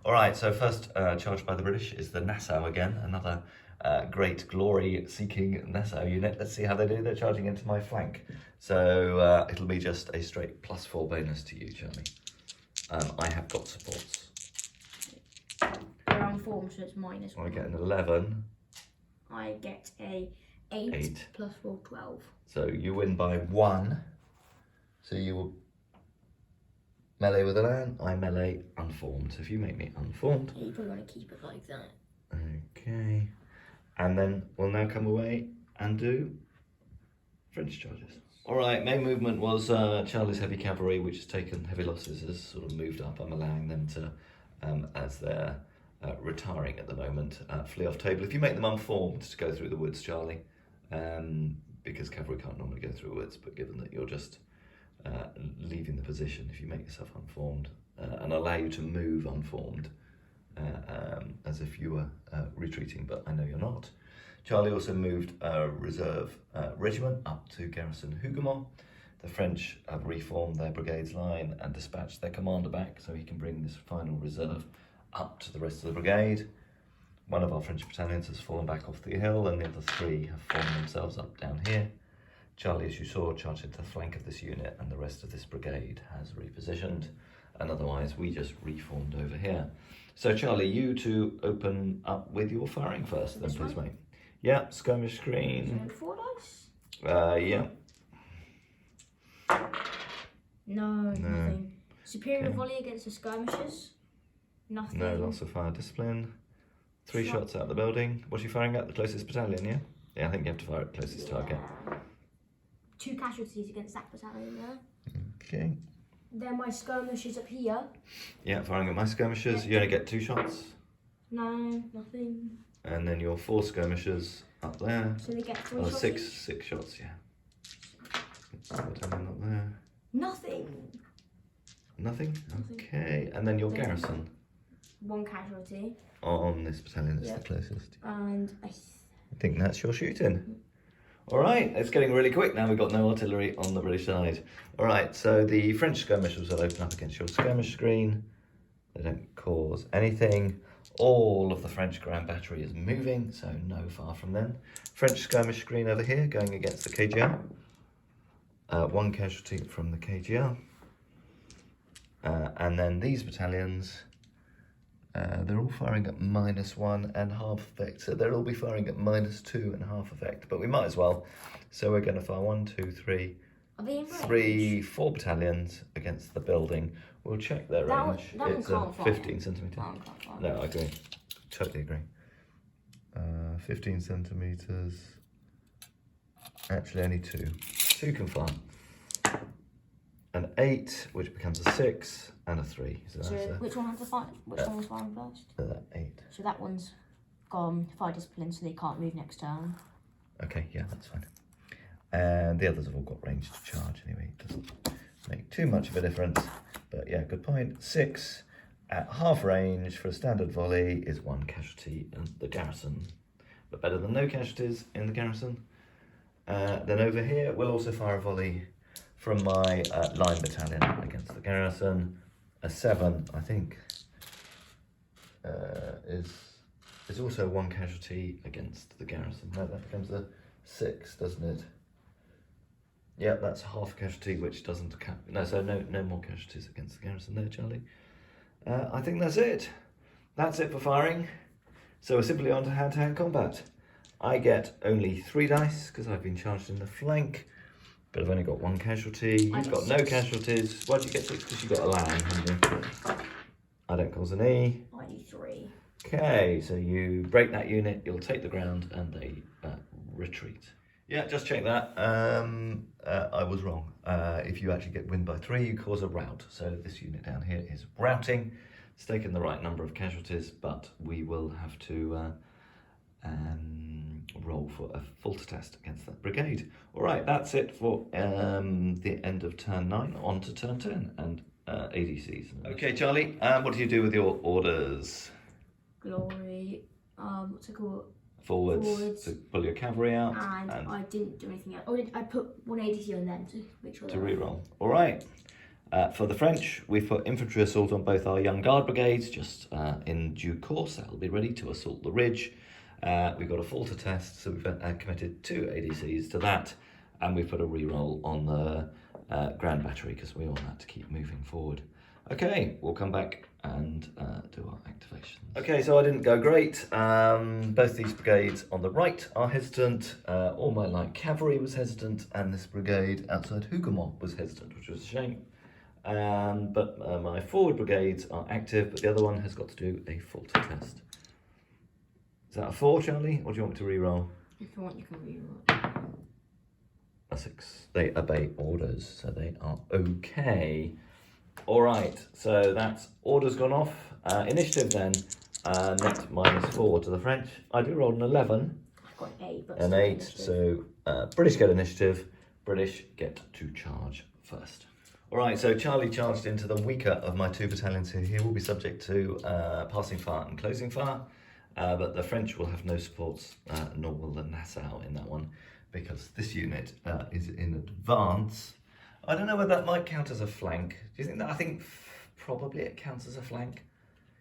All right, so first charge by the British is the Nassau again, another great glory-seeking Nassau unit. Let's see how they do. They're charging into my flank. So it'll be just a straight +4 bonus to you, Charlie. I have got supports. They're unformed, so it's -1. I get an 11. I get a 8. +4, 12. So you win by 1. So you will melee with a land, I melee unformed. So if you make me unformed. Yeah, you probably want to keep it like that. Okay. And then we'll now come away and do French charges. All right, main movement was Charlie's heavy cavalry, which has taken heavy losses, has sort of moved up. I'm allowing them to, as they're retiring at the moment, flee off table. If you make them unformed to go through the woods, Charlie, because cavalry can't normally go through woods, but given that you're just leaving the position, if you make yourself unformed and allow you to move unformed, as if you were retreating, but I know you're not. Charlie also moved a reserve regiment up to garrison Hougoumont. The French have reformed their brigade's line and dispatched their commander back so he can bring this final reserve up to the rest of the brigade. One of our French battalions has fallen back off the hill and the other 3 have formed themselves up down here. Charlie, as you saw, charged into the flank of this unit and the rest of this brigade has repositioned, and otherwise we just reformed over here. So Charlie, you to open up with your firing first then, please, mate. Yeah, skirmish screen. So 4 dice? Yeah. No, nothing. Superior volley against the skirmishers? Nothing. No loss of fire discipline. 3 shots out of the building. What's you firing at? The closest battalion, yeah? Yeah, I think you have to fire at closest target. 2 casualties against that battalion there. Okay. Then my skirmishers up here. Yeah, firing at my skirmishers. You only get 2 shots. No, nothing. And then your 4 skirmishers up there. So they get 3 shots. 6 shots, yeah. Battalion up there. Nothing. Nothing? Okay. And then your garrison. 1 casualty. On this battalion that's the closest. And I think that's your shooting. All right, it's getting really quick now. We've got no artillery on the British side. All right, so the French skirmishers will open up against your skirmish screen. They don't cause anything. All of the French Grand Battery is moving, so no far from them. French skirmish screen over here going against the KGR. 1 casualty from the KGR. And then these battalions, they're all firing at -1.5 effect, so they'll all be firing at -2.5 effect, but we might as well. So we're going to fire 1, 2, 3, 4 battalions against the building. We'll check their range. It's 15 centimetres. No, I agree. Totally agree. 15 centimetres. Actually, only 2. 2 can fire. An 8, which becomes a 6, and a 3. So which one has the fire? Which one was firing first? 8. So that one's gone fire discipline, so they can't move next turn. Okay, yeah, that's fine. And the others have all got range to charge anyway. It doesn't make too much of a difference. But yeah, good point. 6 at half range for a standard volley is 1 casualty in the garrison. But better than no casualties in the garrison. Then over here, we'll also fire a volley from my line battalion against the garrison. A 7, I think, is also 1 casualty against the garrison. No, that becomes a 6, doesn't it? Yeah, that's half casualty, which doesn't count. No, so no more casualties against the garrison there, Charlie. I think that's it. That's it for firing. So we're simply on to hand-to-hand combat. I get only 3 dice because I've been charged in the flank, but I've only got 1 casualty. You've got no casualties. Why did you get 6? Because you got a land, haven't you? I don't cause an E. I do 3. Okay, so you break that unit, you'll take the ground, and they retreat. Yeah, just check that. I was wrong. If you actually get win by 3, you cause a rout. So this unit down here is routing. It's taken the right number of casualties, but we will have to roll for a falter test against that brigade. All right, that's it for the end of turn 9. On to turn 10 and ADCs. Okay, Charlie, what do you do with your orders? Glory, what's it called? Forwards to pull your cavalry out. And I didn't do anything else. Oh, I put 1 ADC on them to make sure. To reroll. All right. For the French, we've put infantry assault on both our young guard brigades, just in due course. They'll be ready to assault the ridge. We've got a falter test, so we've committed 2 ADCs to that, and we've put a reroll on the Grand Battery because we want that to keep moving forward. Okay, we'll come back and do our activations. Okay, so I didn't go great. Both these brigades on the right are hesitant. All my light cavalry was hesitant, and this brigade outside Hougoumont was hesitant, which was a shame. But my forward brigades are active, but the other one has got to do a falter test. Is that a 4, Charlie, or do you want me to re-roll? If you want, you can re-roll. A 6. They obey orders, so they are okay. All right, so that's orders gone off. Initiative then, net -4 to the French. I do roll an 11. I got an 8, but An 8, so British get initiative. British get to charge first. All right, so Charlie charged into the weaker of my 2 battalions who here will be subject to passing fire and closing fire. But the French will have no supports, nor will the Nassau in that one, because this unit is in advance. I don't know whether that might count as a flank. Do you think that? I think probably it counts as a flank,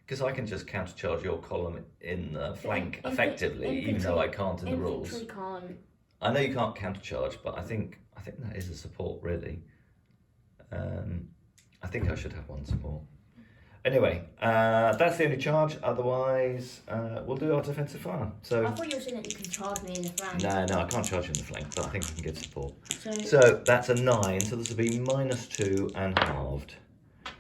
because I can just countercharge your column in the flank effectively, even though I can't in the rules. Can't. I know you can't countercharge, but I think that is a support really. I think I should have 1 support. Anyway, that's the only charge. Otherwise, we'll do our defensive fire. So I thought you were saying that you can charge me in the flank. no, I can't charge you in the flank, but I think I can get support. So that's a 9. So this will be -2 and halved.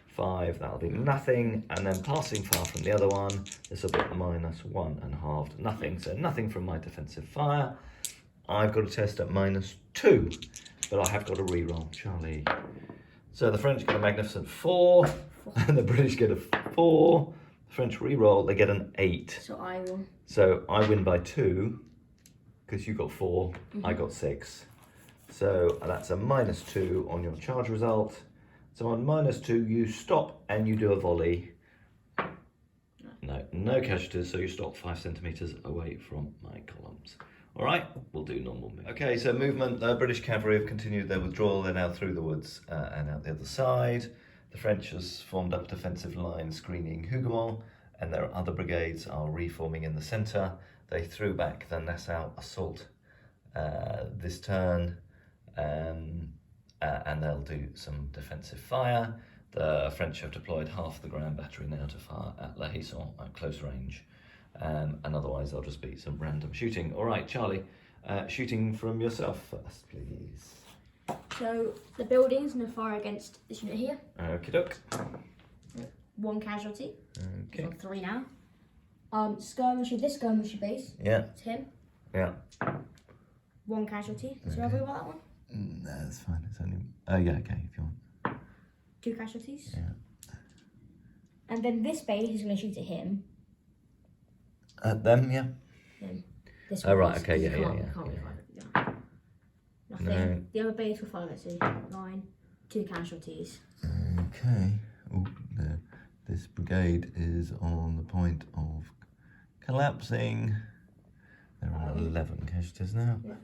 5. That'll be nothing, and then passing fire from the other one. This will be -1 and halved. Nothing. So nothing from my defensive fire. I've got a test at -2, but I have got a re-roll, Charlie. So the French get a magnificent 4, and the British get a 4. The French re-roll, they get an 8. So I will. So I win by 2, because you got 4, I got 6. So that's a -2 on your charge result. So on -2, you stop and you do a volley. No casualties, so you stop 5 centimetres away from my columns. All right, we'll do normal movement. Okay, so movement, the British cavalry have continued their withdrawal. They're now through the woods and out the other side. The French has formed up a defensive line screening Hougoumont, and their other brigades are reforming in the centre. They threw back the Nassau assault this turn, and they'll do some defensive fire. The French have deployed half the Grand Battery now to fire at La Hisson at close range. And otherwise there'll just be some random shooting. All right, Charlie, shooting from yourself first, please. So the building's going to fire against this unit here. Okie doke. 1 casualty. Okay. So 3 now. Skirmisher, this skirmisher base. Yeah. It's him. Yeah. 1 casualty. Is you happy about that one? No, that's fine. It's only. Oh yeah, okay. If you want. 2 casualties. Yeah. And then this base is going to shoot at him. At them, yeah. This Oh, right, base, okay, you yeah. can't really fire it. Nothing. No. The other base will fire, let's see. 9. 2 casualties. Okay. Oh, this brigade is on the point of collapsing. There are 11 casualties now. Yeah.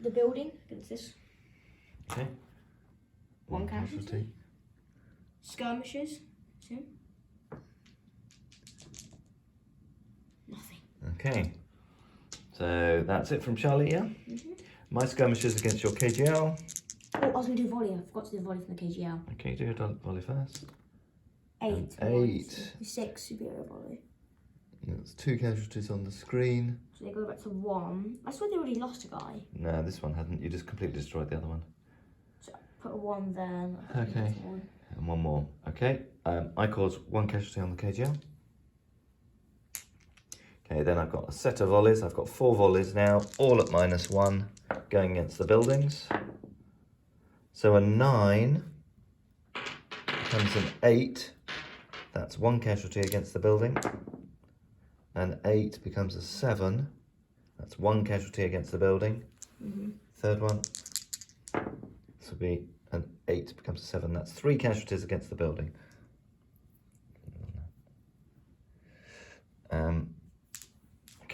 The building against this. Okay. 1 casualty. Skirmishers. 2. Nothing. Okay. So that's it from Charlie, yeah? My skirmishes against your KGL. Oh, I was going to do volley. I forgot to do volley from the KGL. Okay, do your volley first. 8. 8. 6 superior volley. That's 2 casualties on the screen. So they go back to 1. I swear they already lost a guy. No, this one hadn't. You just completely destroyed the other one. So put a 1 there. Okay. And 1 more. Okay. I caused 1 casualty on the KGL. Okay, then I've got a set of volleys. I've got 4 volleys now, all at -1, going against the buildings. So a 9 becomes an 8. That's 1 casualty against the building. An 8 becomes a 7. That's 1 casualty against the building. Third one. This will be an 8 becomes a 7. That's 3 casualties against the building.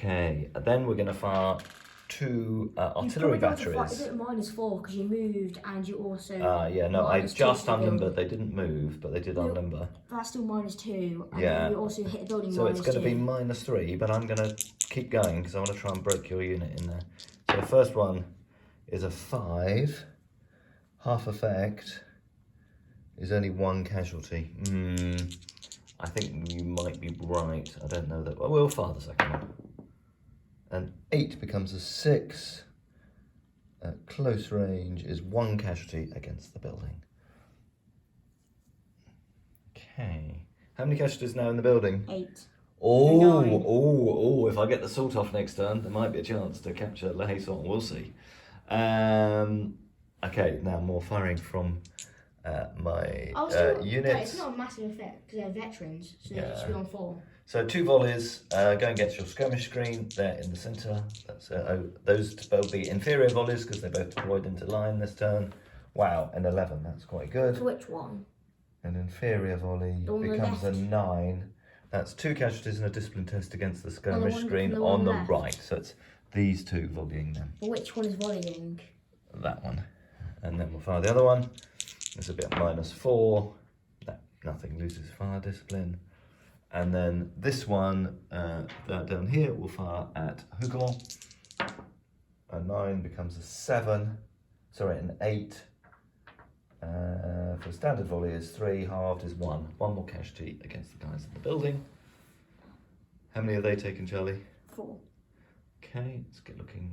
Okay, and then we're going to fire 2 You artillery probably got to batteries. Is it -4 because you moved and you also. Yeah, no, I -2 just to the building. unlimbered. They didn't move, but they did unlimber. That's still -2, and Yeah. then you also hit the building So it's going to be -2. -3, but I'm going to keep going because I want to try and break your unit in there. So the first one is a 5. Half effect is only 1 casualty. I think you might be right. I don't know that. Well, we'll fire the second one. And 8 becomes a 6. At close range is 1 casualty against the building. Okay. How many casualties now in the building? 8. Oh, if I get the salt off next turn, there might be a chance to capture La Haye-Saint. We'll see. Okay, now more firing from my units. It's not a massive effect because they're veterans, so they just be on 4. So 2 volleys going against your skirmish screen. They're in the centre. That's those will be inferior volleys because they're both deployed into line this turn. Wow, an 11. That's quite good. So which one? An inferior volley becomes a 9. That's 2 casualties and a discipline test against the skirmish screen on the right. So it's these 2 volleying them. But which one is volleying? That one. And then we'll fire the other one. It's a bit -4. No, nothing, loses fire discipline. And then this one, that down here, will fire at Hougoumont. A 9 becomes a 7. Sorry, an 8. For standard volley is 3, halved is 1. 1 more casualty against the guys in the building. How many have they taken, Charlie? 4. Okay, it's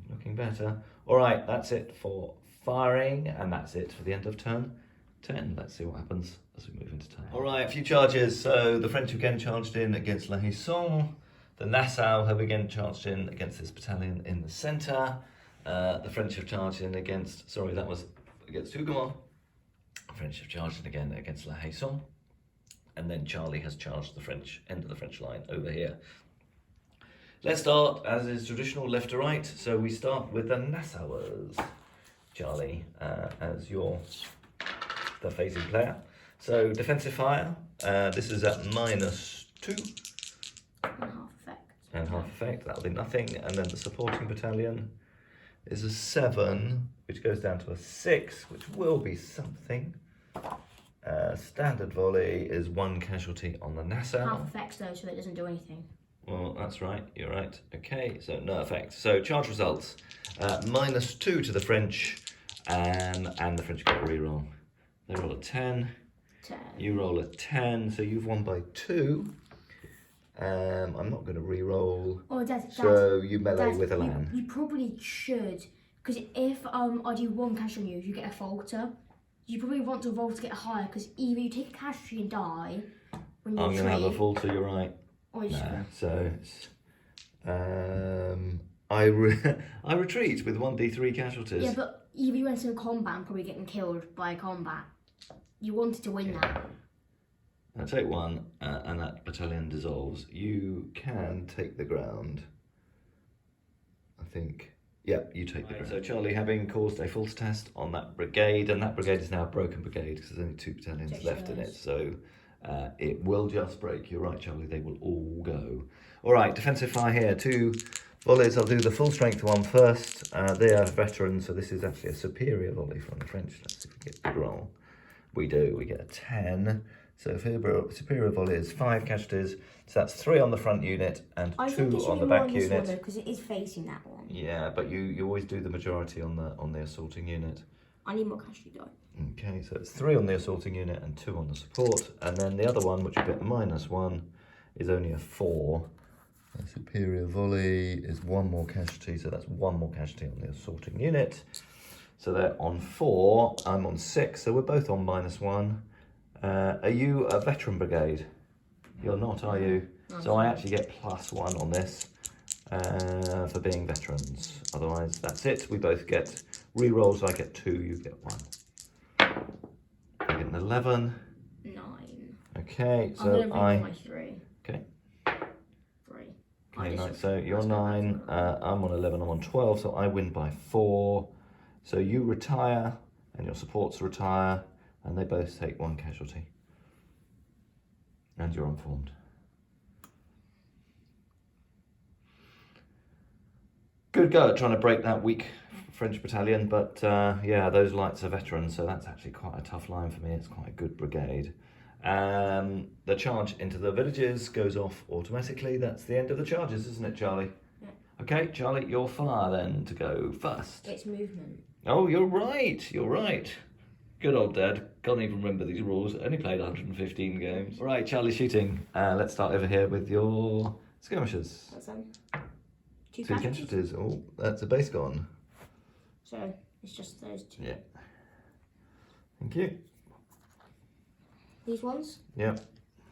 looking better. All right, that's it for firing, and that's it for the end of turn 10. Let's see what happens as we move into turn. All right, a few charges. So the French again charged in against La Haye-Saint. The Nassau have again charged in against this battalion in the centre. The French have charged in against, sorry, that was against Hougoumont. The French have charged in again against La Haye-Saint. And then Charlie has charged the French end of the French line over here. Let's start, as is traditional, left to right. So we start with the Nassauers. Charlie, as the phasing player. So defensive fire, this is at -2. And half effect, that'll be nothing. And then the supporting battalion is a 7, which goes down to a 6, which will be something. Standard volley is 1 casualty on the Nassau. Half effects though, so it doesn't do anything. Well, that's right, you're right. Okay, so no effect. So charge results, -2 to the French, and the French got a reroll. They roll a 10. 10. You roll a 10, so you've won by 2. I'm not going to re-roll. Oh, Dad, so you melee Dad, with a lamb. You probably should, because if I do 1 casualty on you, you get a falter. You probably want to roll to get higher, because either you take a casualty and die when you I'm going to have a falter, you're right. Or you should. So it's, I retreat with 1d3 casualties. Yeah, but either you went into combat and probably getting killed by a combat. You wanted to win that. I take 1, and that battalion dissolves. You can take the ground. I think. Yeah, you take the ground. So Charlie, having caused a false test on that brigade, and that brigade is now a broken brigade because there's only 2 battalions left in it. So it will just break. You're right, Charlie. They will all go. All right, defensive fire here. 2 volleys. I'll do the full strength one first. They are veterans, so this is actually a superior volley from the French. Let's see if we get a big roll. We do. We get a 10. So superior volley is 5 casualties. So that's 3 on the front unit and 2 on the back unit. Because it is facing that one. Yeah, but you always do the majority on the assaulting unit. I need more casualty though. Okay, so it's 3 on the assaulting unit and 2 on the support, and then the other one, which you get -1, is only a 4. A superior volley is 1 more casualty, so that's 1 more casualty on the assaulting unit. So they're on 4. I'm on 6, so we're both on -1. Are you a veteran brigade? You're not, are you? No, so I actually get +1 on this for being veterans. Otherwise, that's it. We both get re-rolls. I get 2, you get 1. I get an 11. 9. Okay, so I'm going to my 3. Okay. 3. Okay, nice. So you're 9. I'm on 11. I'm on 12. So I win by 4. So you retire, and your supports retire. And they both take 1 casualty. And you're unformed. Good go at trying to break that weak French battalion, but yeah, those lights are veterans, so that's actually quite a tough line for me. It's quite a good brigade. The charge into the villages goes off automatically. That's the end of the charges, isn't it, Charlie? Yeah. Okay, Charlie, you're far then to go first. It's movement. Oh, you're right. You're right. Good old Dad. Can't even remember these rules. Only played 115 games. Right, Charlie shooting. Let's start over here with your skirmishers. That's two Two casualties. Oh, that's a base gone. So it's just those two. Yeah. Thank you. These ones Yeah.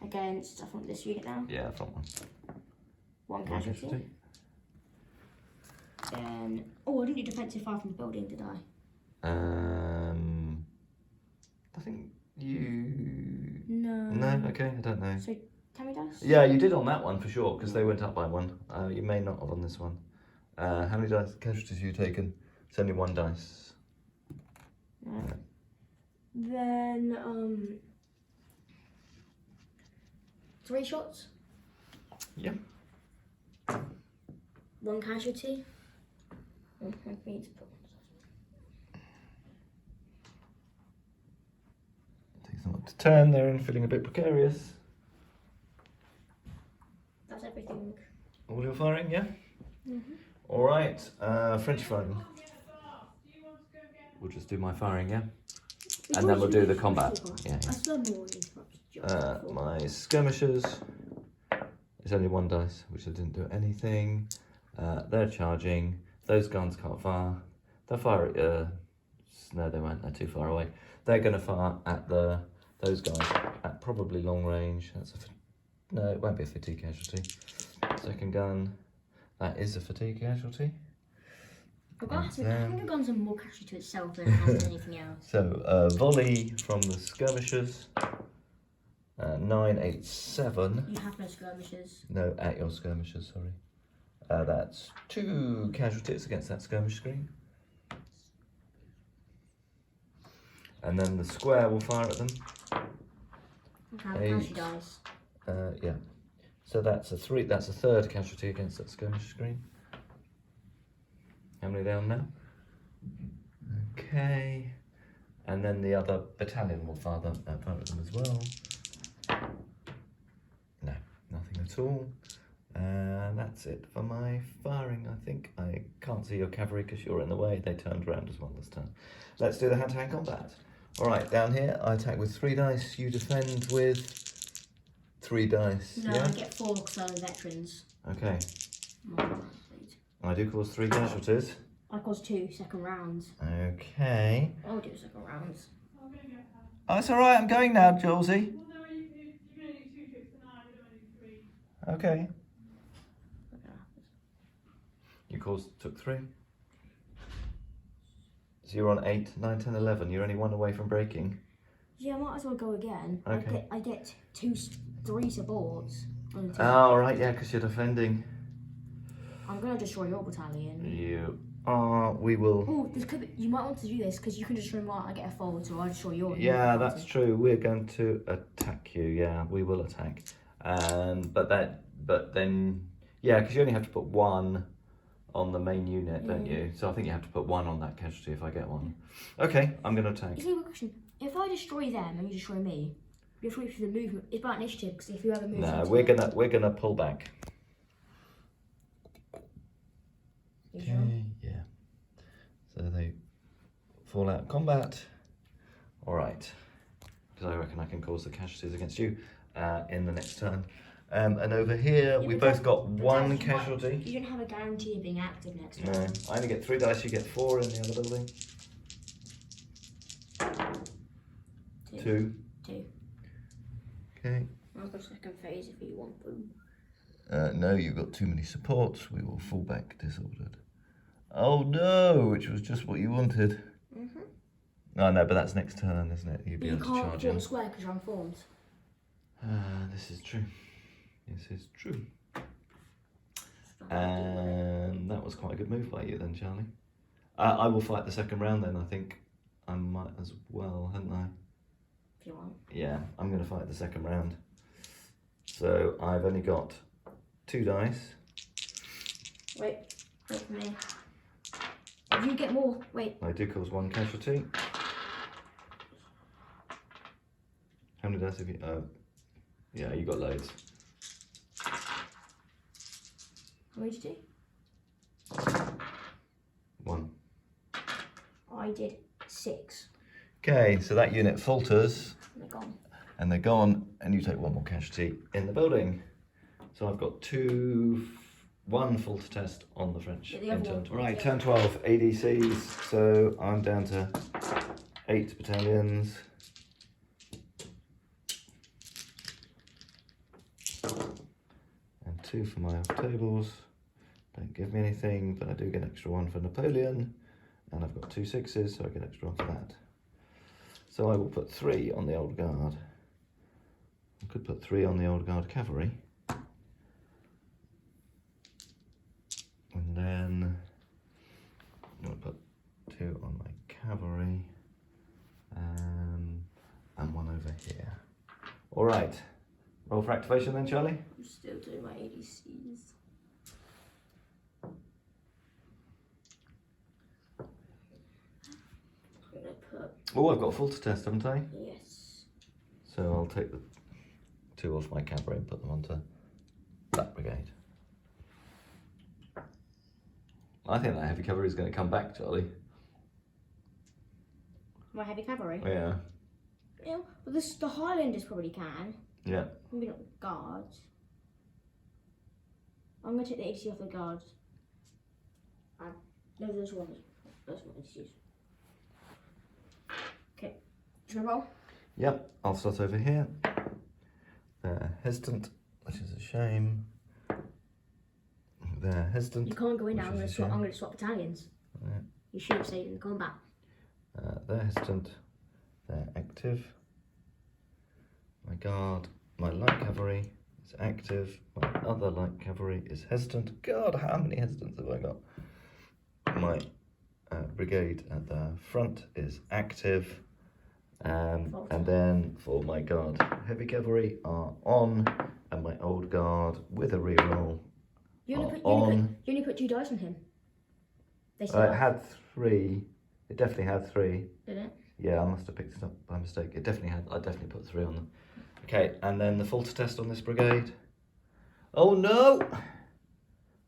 against, I think, this unit now. Yeah, front one. One casualty. Oh, I didn't do defensive fire from the building, did I? I think you. No. No. Okay, I don't know. So 10 dice? Yeah, you did on that one for sure because they went up by one. You may not have on this one. How many dice casualties have you taken? It's only one dice. No. Then 3 shots. Yeah. One casualty. Takes them up to 10. They're feeling a bit precarious. That's everything. All your firing, yeah. All right. French firing. We'll just do my firing, yeah. And then we'll do the combat. Yeah. I still have more interruptions. My skirmishers. It's only one dice, which I didn't do anything. They're charging. Those guns can't fire. They'll fire at no, they won't. They're too far away. They're going to fire at those guys at probably long range. No, it won't be a fatigue casualty. Second gun. That is a fatigue casualty. I think the gun's a more casualty to itself than it has to anything else. So volley from the skirmishers. 987. You have no skirmishers. No, at your skirmishers, sorry. That's 2 casualties against that skirmish screen. And then the square will fire at them. Okay, how she dies. Yeah. So that's a 3. That's a 3rd casualty against that skirmish screen. How many are they on now? Okay. And then the other battalion will fire at them as well. No, nothing at all. That's it for my firing, I think. I can't see your cavalry because you're in the way. They turned around as well this time. Let's do the hand-to-hand combat. All right, down here, I attack with 3 dice. You defend with 3 dice. No, yeah? I get 4 because I'm veterans. Okay. I do cause 3 casualties. I cause 2 second rounds. Okay. I'll do second rounds. Oh, it's all right. I'm going now, Julesy. Okay. You took 3. So you're on 8, 9, 10, 11. You're only 1 away from breaking. Yeah, I might as well go again. Okay. I get 3 supports. Oh, right, yeah, because you're defending. I'm going to destroy your battalion. You are. We will. Oh, you might want to do this because you can destroy mine. I get a fold, so I'll destroy yours. Yeah, that's true. We're going to attack you. Yeah, we will attack. But then, yeah, because you only have to put 1 on the main unit, don't you? So I think you have to put 1 on that casualty if I get 1. Okay, I'm going to attack. Here's a question. If I destroy them and you destroy me, you have to wait for the movement. It's about initiative because if you have a movement. No, we're gonna pull back. Okay, yeah. So they fall out of combat. All right. Because I reckon I can cause the casualties against you in the next turn. And over here, we both got 1 casualty. You don't have a guarantee of being active next turn. No, I only get 3 dice. You get 4 in the other building. 2. Okay. I'll go second phase if you want them. No, you've got too many supports. We will fall back disordered. Oh no, which was just what you wanted. Oh no, but that's next turn, isn't it? You'll be able to charge in. You can't form square because you're unformed. This is true. This is true. And that was quite a good move by you then, Charlie. I will fight the second round then, I think. I might as well, hadn't I? If you want. Yeah, I'm going to fight the second round. So I've only got 2 dice. Wait for me. You get more. Wait. I do cause 1 casualty. How many dice have you? Oh, yeah, you got loads. How many did you do? 1. I did 6. Okay, so that unit falters. They're gone. And they're gone, and you take 1 more casualty in the building. So I've got 1 falter test on the French Yeah, the in other turn one. 12. Right, turn 12, ADCs. So I'm down to 8 battalions. And 2 for my off tables. Don't give me anything, but I do get an extra 1 for Napoleon. And I've got 2 6s, so I get extra 1 for that. So I will put 3 on the old guard. I could put 3 on the old guard cavalry. And then I'm going to put 2 on my cavalry. And 1 over here. All right. Roll for activation then, Charlie. I'm still doing my ADCs. I'm gonna put Oh, I've got a falter test, haven't I? yes. So I'll take the 2 off my cavalry and put them onto that brigade. I think that heavy cavalry is going to come back, Charlie. My heavy cavalry. Yeah. Yeah, but the Highlanders probably can. Yeah. Maybe not the guards. I'm gonna take the ADC off the guards. No, those ones. Those ones ADCs. Okay. Should I roll? Yep, I'll start over here. They're hesitant, which is a shame. They're hesitant. You can't go in now. which I'm is a gonna shame. swap battalions. Yeah. You should have stayed in the combat. They're hesitant. They're active. My guard, my light cavalry is active. My other light cavalry is hesitant. God, how many hesitants have I got? My brigade at the front is active. And then for my guard, heavy cavalry are on, and my old guard with a reroll You only, are put, on. you only put 2 dice on him. They It still had 3. It definitely had 3. did it? Yeah, I must have picked it up by mistake. It definitely had. I definitely put 3 on them. Okay, and then the falter test on this brigade. Oh no!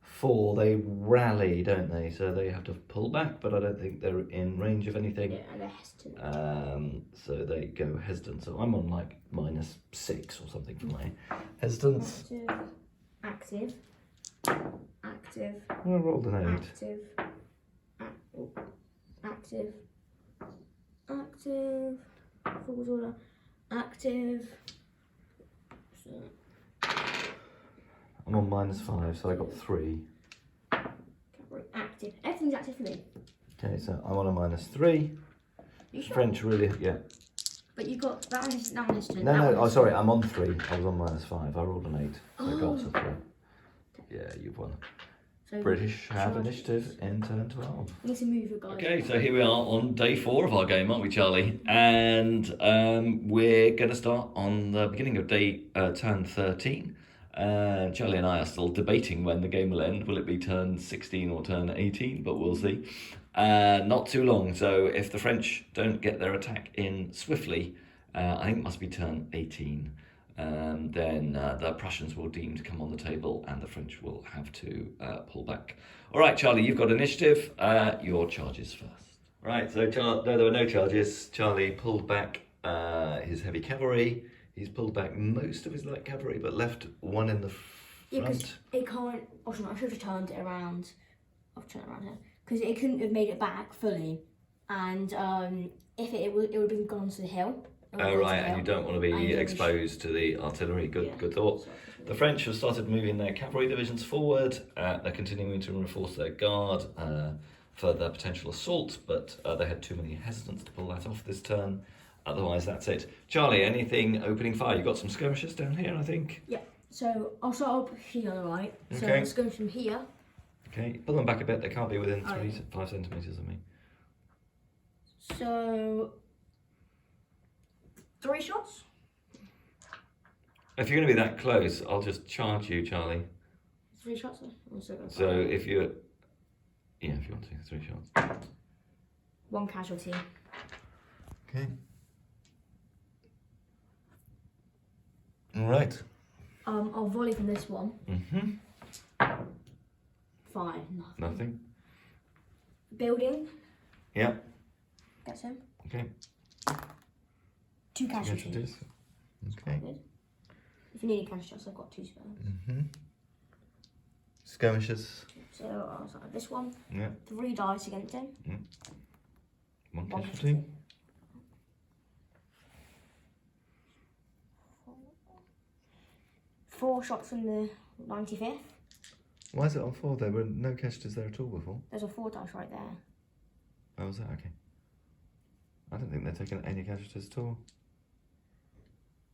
4. They rally, don't they? So they have to pull back, but I don't think they're in range of anything. Yeah, and they're hesitant. So they go hesitant. So I'm on like -6 or something for my hesitance. Active. Active. I rolled an 8. Active. Active. Active. Forward order. Active. I'm on -5, so I got 3. Active. Everything's active for me. Okay, so I'm on a -3. You sure? French really, yeah. But you got that one is that one is to No, oh sorry, I'm on 3. I was on -5. I rolled an 8, so I got to 3. Yeah, you've won. So British have charge. initiative in turn 12. You need to move your guy. Okay, so here we are on day 4 of our game, aren't we, Charlie? And we're going to start on the beginning of turn 13. Charlie and I are still debating when the game will end. Will it be turn 16 or turn 18? But we'll see. Not too long, so if the French don't get their attack in swiftly, I think it must be turn 18. Then the Prussians will deem to come on the table and the French will have to pull back. All right, Charlie, you've got initiative. Your charges first. Right, so no, there were no charges. Charlie pulled back his heavy cavalry. He's pulled back most of his light cavalry, but left 1 in the Yeah, front. because it can't. Oh, no, I should have turned it around. I'll turn it around here because it couldn't have made it back fully, and if it would have been gone to the hill. Oh, right, and you don't want to be exposed to the artillery. Good thought. The French have started moving their cavalry divisions forward. They're continuing to reinforce their guard for the potential assault, but they had too many hesitants to pull that off this turn. Otherwise, that's it. Charlie, anything opening fire? You've got some skirmishers down here, I think. Yeah, so I'll start up here on the right. So Okay. it's going from here. Okay, pull them back a bit. They can't be within 5 centimetres of me. So 3 shots. If you're going to be that close, I'll just charge you, Charlie. 3 shots. I'm still going So if you're... Yeah, if you want to. 3 shots. 1 casualty. Okay. All right. I'll volley from this one. Mm-hmm. Fine. Nothing. Building. Yeah. Gets him. Okay. 2 casualties. Casualties. Okay. Good. If you need a casualty, I've got 2 spells. Mm-hmm. Skirmishes. So I'll start with this one. Yeah. 3 dice against him. 1 1 casualty. 4 shots from the 95th. Why is it on 4? There were no casualties there at all before. There's a 4 dice right there. Oh, is that okay? I don't think they're taking any casualties at all.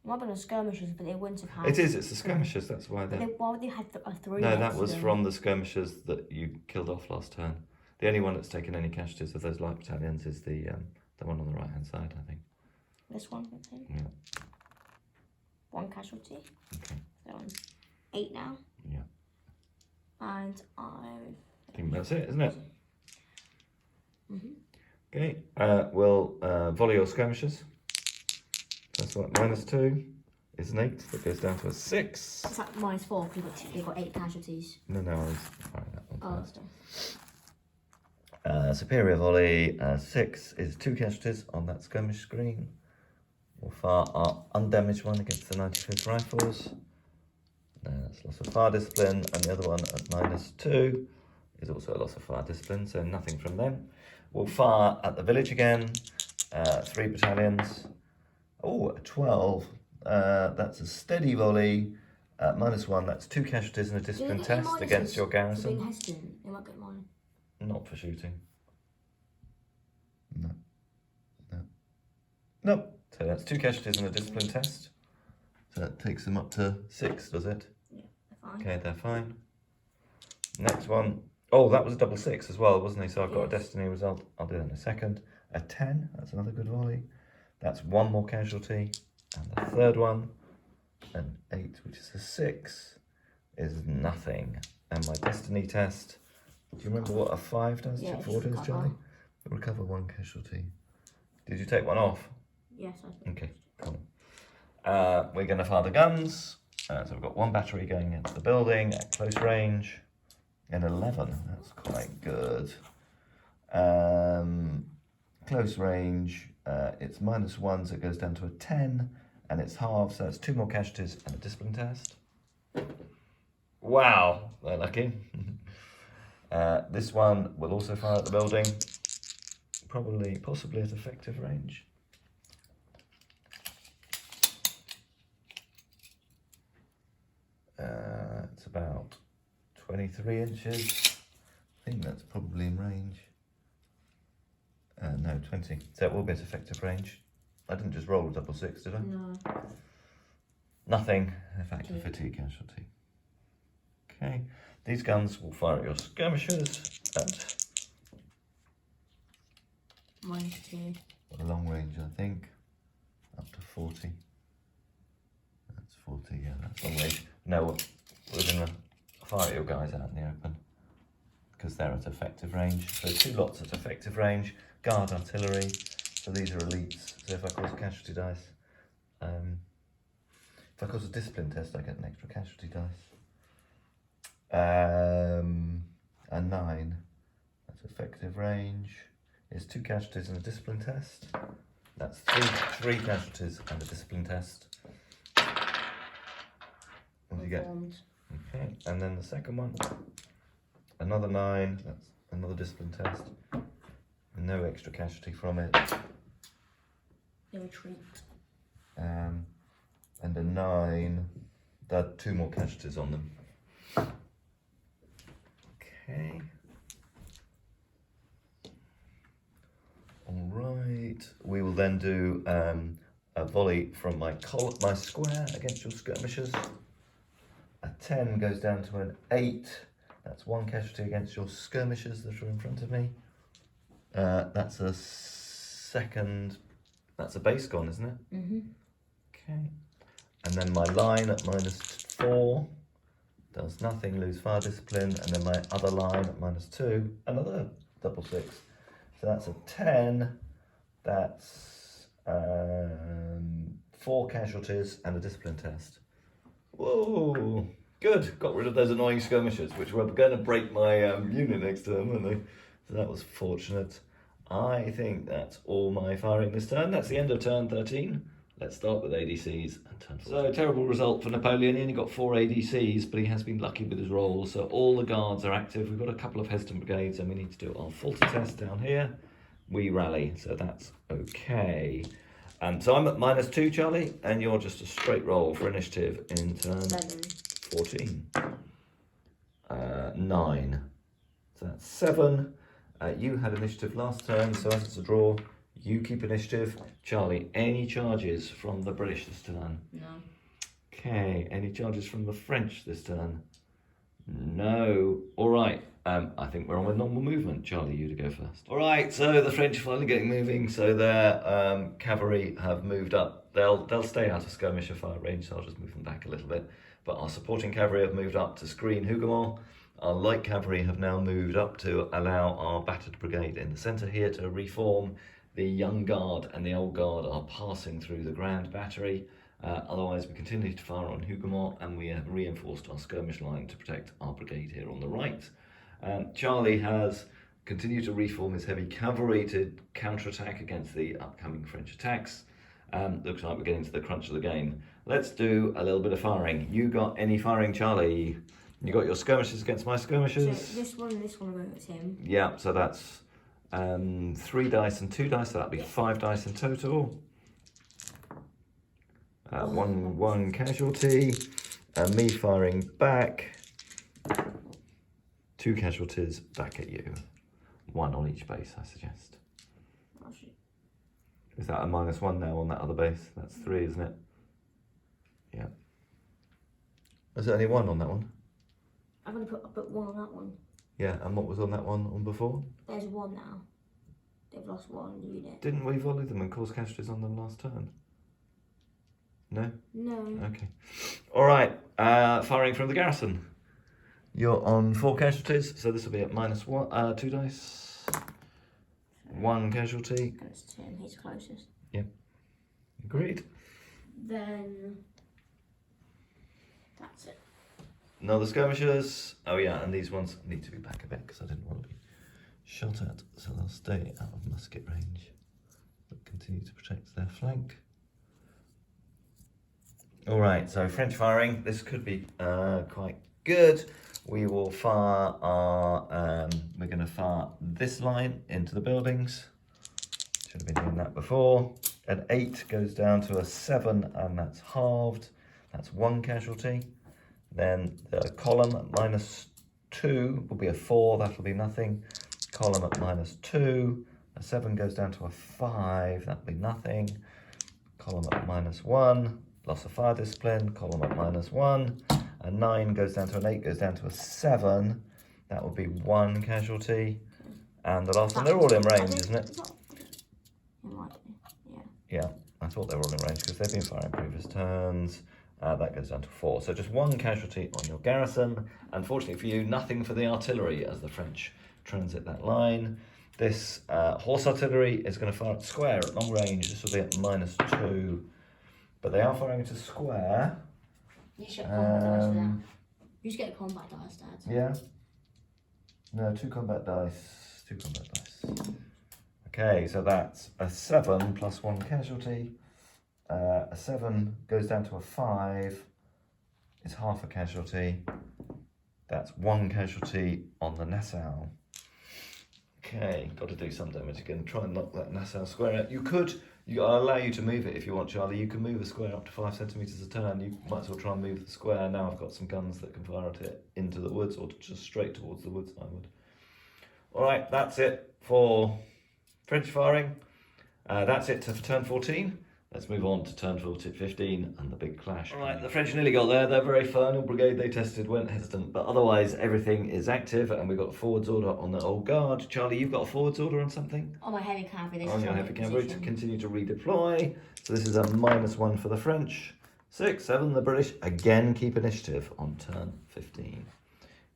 It might have been a skirmishes, but they wouldn't have had. It is. It's the skirmishes. That's why But they. why would they have a 3? No, that next to was them? from the skirmishes that you killed off last turn. The only one that's taken any casualties of those light battalions is the one on the right hand side, I think. This one, I think. Yeah. 1 casualty. Okay. So I'm 8 now. Yeah. And I think that's it, isn't it? Mhm. Okay. We'll volley your skirmishes. That's what -2 is an 8. That goes down to a 6. It's like -4 because you've got 8 casualties. No, I was firing that one Oh, first. so. Superior volley 6 is 2 casualties on that skirmish screen. We'll fire our undamaged one against the 95th Rifles. That's loss of fire discipline, and the other one at -2 is also a loss of fire discipline, so nothing from them. We'll fire at the village again, 3 battalions. Oh, a 12. That's a steady volley. -1, that's 2 casualties and a discipline test against your Being garrison. hesitant, they might get mine. Not for shooting. No. Nope. So that's 2 casualties and a discipline test. So that takes them up to 6, does it? Yeah, they're fine. Okay, they're fine. Next one. Oh, that was a double 6 as well, wasn't he? So I've got a Yes. destiny result. I'll do that in a second. A 10. That's another good volley. That's 1 more casualty. And the third one, an 8, which is a 6, is nothing. And my destiny test. Do you remember what a 5 does? Yeah, 4 does, recover. Charlie? Recover 1 casualty. Did you take 1 off? Yes, I think. Okay, cool. We're going to fire the guns. So we've got 1 battery going into the building at close range. An 11, that's quite good. Close range, it's -1, so it goes down to a 10, and it's halved, so it's 2 more casualties and a discipline test. Wow, they're lucky. This one will also fire at the building, possibly at effective range. It's about 23 inches. I think that's probably in range. No, 20. So it will be at effective range. I didn't just roll a double 6, did I? No. Nothing. Effective fatigue casualty. Okay. These guns will fire at your skirmishers at -2. a long range, I think. Up to 40. That's 40, yeah, that's long range. No, we're going to fire your guys out in the open because they're at effective range. So 2 lots at effective range. Guard artillery. So these are elites. So if I cause a casualty dice, if I cause a discipline test, I get an extra casualty dice. A 9. That's effective range. Is 2 casualties and a discipline test. That's three casualties and a discipline test. What do you get? Okay, and then the second one, another 9, that's another discipline test. No extra casualty from it. They retreat. And a 9, there are 2 more casualties on them. Okay. Alright, we will then do a volley from my square against your skirmishers. A 10 goes down to an 8. That's 1 casualty against your skirmishers that are in front of me. That's a second. That's a base gun, isn't it? Mhm. Okay. And then my line at -4 does nothing, lose fire discipline, and then my other line at -2, another double 6. So that's a 10, that's 4 casualties and a discipline test. Whoa, good, got rid of those annoying skirmishers, which were going to break my unit next turn, weren't they? So that was fortunate. I think that's all my firing this turn. That's the end of turn 13. Let's start with ADCs and turn 14. So, terrible result for Napoleon. He only got 4 ADCs, but he has been lucky with his rolls. So all the guards are active. We've got a couple of hesitant brigades, and we need to do our faulty test down here. We rally, so that's okay. So I'm at -2, Charlie, and you're just a straight roll for initiative in turn 14. 9. So that's 7. You had initiative last turn, so as it's a draw, you keep initiative. Charlie, any charges from the British this turn? No. Okay, any charges from the French this turn? No. All right, I think we're on with normal movement. Charlie, you to go first. All right, so the French are finally getting moving, so their cavalry have moved up. They'll stay out of skirmisher fire range, so I'll just move them back a little bit. But our supporting cavalry have moved up to screen Hougoumont. Our light cavalry have now moved up to allow our battered brigade in the centre here to reform. The young guard and the old guard are passing through the grand battery. Otherwise, we continue to fire on Hougoumont, and we have reinforced our skirmish line to protect our brigade here on the right. Charlie has continued to reform his heavy cavalry to counterattack against the upcoming French attacks. Looks like we're getting to the crunch of the game. Let's do a little bit of firing. You got any firing, Charlie? You got your skirmishes against my skirmishes? So this one will go with him. Yeah, so that's 3 dice and 2 dice, so that'd be 5 dice in total. One casualty, me firing back, 2 casualties back at you. 1 on each base, I suggest. Is that a -1 now on that other base? That's 3, isn't it? Yeah. Is there only 1 on that one? I'm going to put 1 on that one. Yeah, and what was on that one on before? There's 1 now. They've lost 1 unit. Didn't we volley them and cause casualties on them last turn? No? No. Okay. All right, firing from the garrison. You're on 4 casualties, so this will be at -1, 2 dice. 1 casualty. Goes to him, he's closest. Yep. Agreed. Then that's it. Another skirmishers. Oh yeah, and these ones need to be back a bit because I didn't want to be shot at, so they'll stay out of musket range, but continue to protect their flank. All right, so French firing. This could be quite good. We will fire our. We're going to fire this line into the buildings. Should have been doing that before. An 8 goes down to a 7, and that's halved. That's 1 casualty. Then the column at -2 will be a 4. That'll be nothing. Column at -2. A 7 goes down to a 5. That'll be nothing. Column at -1. Loss of fire discipline. Column at -1. A 9 goes down to an 8, goes down to a 7. That would be 1 casualty. And the last one, they're all in range, isn't it? Yeah, I thought they were all in range because they've been firing previous turns. That goes down to 4. So just 1 casualty on your garrison. Unfortunately for you, nothing for the artillery as the French transit that line. This horse artillery is going to fire at square at long range. This will be at -2. But they are firing into square. You should get combat dice for that. You should get combat dice, Dad. Yeah. No, 2 combat dice. 2 combat dice. Okay, so that's a 7 plus 1 casualty. A 7 goes down to a 5. It's half a casualty. That's 1 casualty on the Nassau. Okay, got to do some damage again. Try and knock that Nassau square out. I'll allow you to move it if you want, Charlie. You can move a square up to 5 centimetres a turn. You might as well try and move the square. Now I've got some guns that can fire at it into the woods, or just straight towards the woods, I would. All right, that's it for French firing. That's it for turn 14. Let's move on to turn 15 and the big clash. All right, the French nearly got there. Their very final brigade they tested went hesitant, but otherwise everything is active, and we've got a forwards order on the old guard. Charlie, you've got a forwards order on something? On my heavy cavalry. On your heavy cavalry to continue to redeploy. So this is a -1 for the French. 6, 7, the British again keep initiative on turn 15.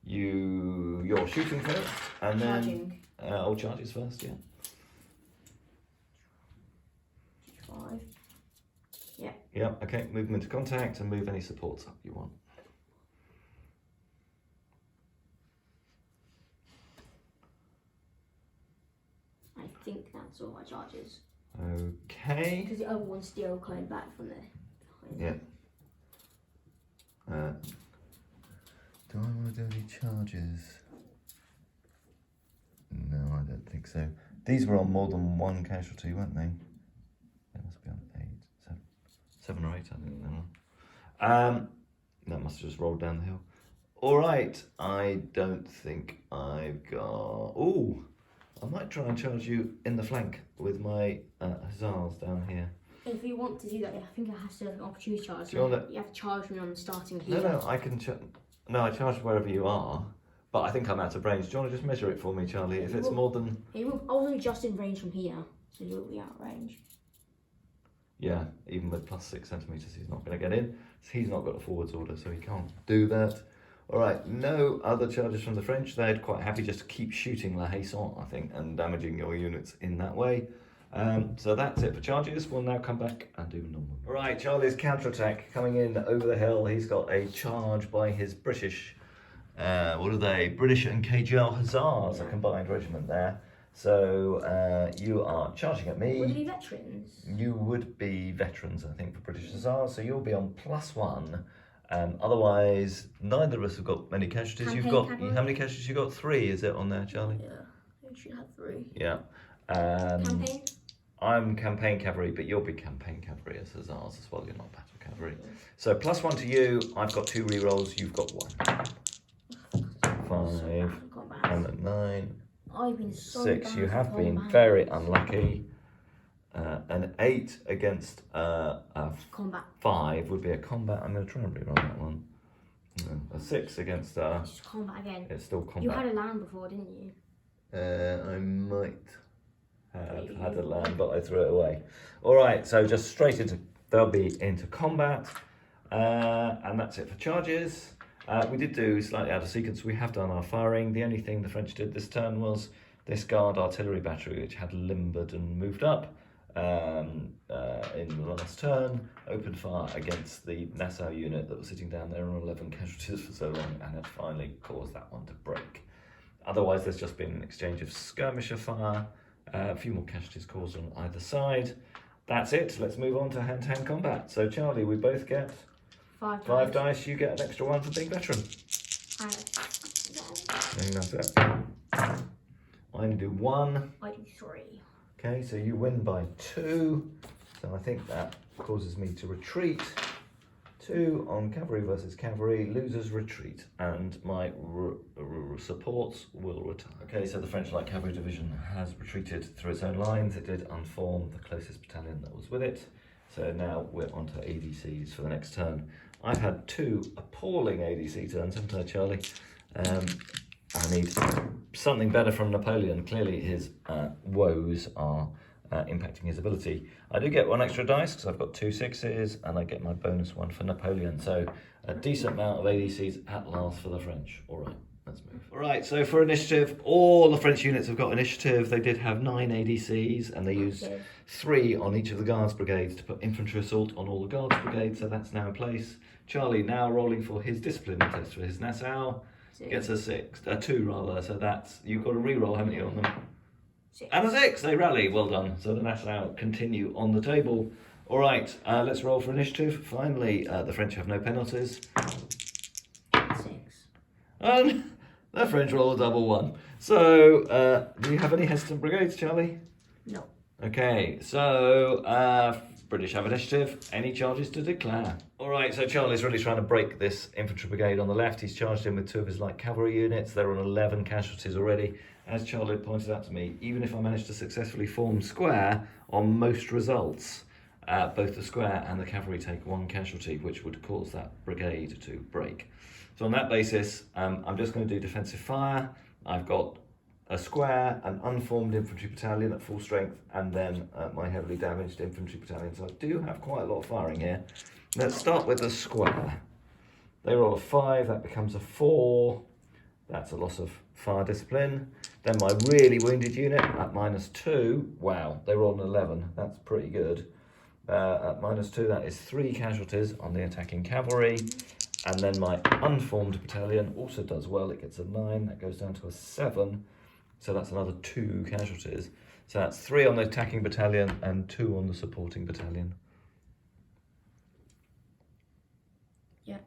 You're shooting first, and Charging. then charges first, yeah. 5. Yeah. Yeah, okay, move them into contact and move any supports up you want. I think that's all my charges. Okay. Because the other one's still coming back from there. Yeah. Do I want to do any charges? No, I don't think so. These were on more than one casualty, weren't they? They must be on 8, 7 or 8, I think they were. That must have just rolled down the hill. All right, I don't think I've got... Ooh, I might try and charge you in the flank with my hussars down here. If you want to do that, I think it has to have an opportunity charge. Do you want You have to charge me on starting here. No, I can... No, I charge wherever you are, but I think I'm out of range. Do you want to just measure it for me, Charlie? If it's more than... I was only just in range from here, so you'll be out of range. Yeah, even with plus 6 centimetres, he's not going to get in. He's not got a forwards order, so he can't do that. All right, no other charges from the French. They're quite happy just to keep shooting La Haison, I think, and damaging your units in that way. So that's it for charges. We'll now come back and do normal. All right, Charlie's counterattack coming in over the hill. He's got a charge by his British, what are they? British and KGL Hussars, a combined regiment there. So you are charging at me. Would it be veterans? You would be veterans, I think, for British Hussars. So you'll be on +1. Otherwise, neither of us have got many casualties. Campaign You've got cavalry? how many casualties? You got 3, is it on there, Charlie? Yeah, you should have 3. Yeah. Campaign? I'm campaign cavalry, but you'll be campaign cavalry as Hussars as well. You're not battle cavalry. So +1 to you. I've got 2 rerolls. You've got 1. 5 and a 9. I've been so 6. bad You have for been combat. very unlucky. An 8 against Combat. 5 would be a combat. I'm going to try and reroll that one. No, a 6 against It's just combat again. it's still combat. You had a land before, didn't you? I might have had a land, but I threw it away. All right, so just straight into, they'll be into combat, and that's it for charges. We did do slightly out of sequence. We have done our firing. The only thing the French did this turn was this guard artillery battery, which had limbered and moved up in the last turn, opened fire against the Nassau unit that was sitting down there on 11 casualties for so long, and had finally caused that one to break. Otherwise, there's just been an exchange of skirmisher fire, a few more casualties caused on either side. That's it. Let's move on to hand-to-hand combat. So, Charlie, we both get 5 dice. You get an extra 1 for being veteran. And that's it. I only do 1. I do 3. Okay, so you win by 2. So I think that causes me to retreat. 2 on cavalry versus cavalry, losers retreat, and my supports will return. Okay, so the French Light Cavalry Division has retreated through its own lines. It did unform the closest battalion that was with it. So now we're on to ADCs for the next turn. I've had 2 appalling ADC turns, haven't I, Charlie? I need something better from Napoleon. Clearly his woes are impacting his ability. I do get 1 extra dice because I've got 2 6s, and I get my bonus 1 for Napoleon. So a decent amount of ADCs at last for the French. All right, let's move. All right, so for initiative, all the French units have got initiative. They did have 9 ADCs, and they used 3 on each of the Guards brigades to put infantry assault on all the Guards brigades. So that's now in place. Charlie now rolling for his discipline test for his Nassau. Gets a 2 rather. So that's, you've got a reroll, haven't you, on them? 6. And a 6, they rally, well done. So the Nassau continue on the table. All right, let's roll for initiative. Finally, the French have no penalties. 6. And the French roll a double 1. So, do you have any hesitant brigades, Charlie? No. Okay, so British have initiative. Any charges to declare? All right, so Charlie's really trying to break this infantry brigade on the left. He's charged in with 2 of his light cavalry units. They're on 11 casualties already. As Charlie pointed out to me, even if I manage to successfully form square on most results, both the square and the cavalry take 1 casualty, which would cause that brigade to break. So on that basis, I'm just going to do defensive fire. I've got a square, an unformed infantry battalion at full strength, and then my heavily damaged infantry battalion. So I do have quite a lot of firing here. Let's start with the square. They roll a 5, that becomes a 4. That's a loss of fire discipline. Then my really wounded unit at -2. Wow, they rolled an 11. That's pretty good. At -2, that is 3 casualties on the attacking cavalry. And then my unformed battalion also does well. It gets a 9. That goes down to a 7. So that's another 2 casualties. So that's 3 on the attacking battalion and 2 on the supporting battalion. Yeah.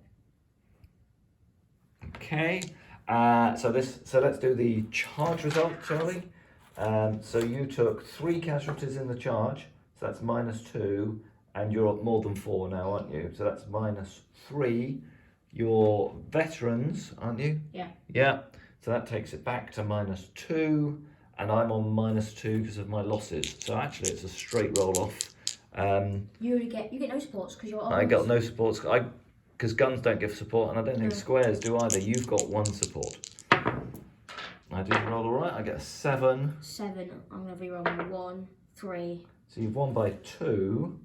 Okay. So let's do the charge result, Charlie. So you took 3 casualties in the charge. So that's -2, and you're at more than 4 now, aren't you? So that's -3. You're veterans, aren't you? Yeah. Yeah. So that takes it back to -2, and I'm on -2 because of my losses. So actually, it's a straight roll off. You get no supports because you're. I got no supports. Because guns don't give support, and I don't think No. squares do either. You've got 1 support. I did roll all right. I get a 7. 7. I'm gonna reroll my 1, 3. So you've won by 2.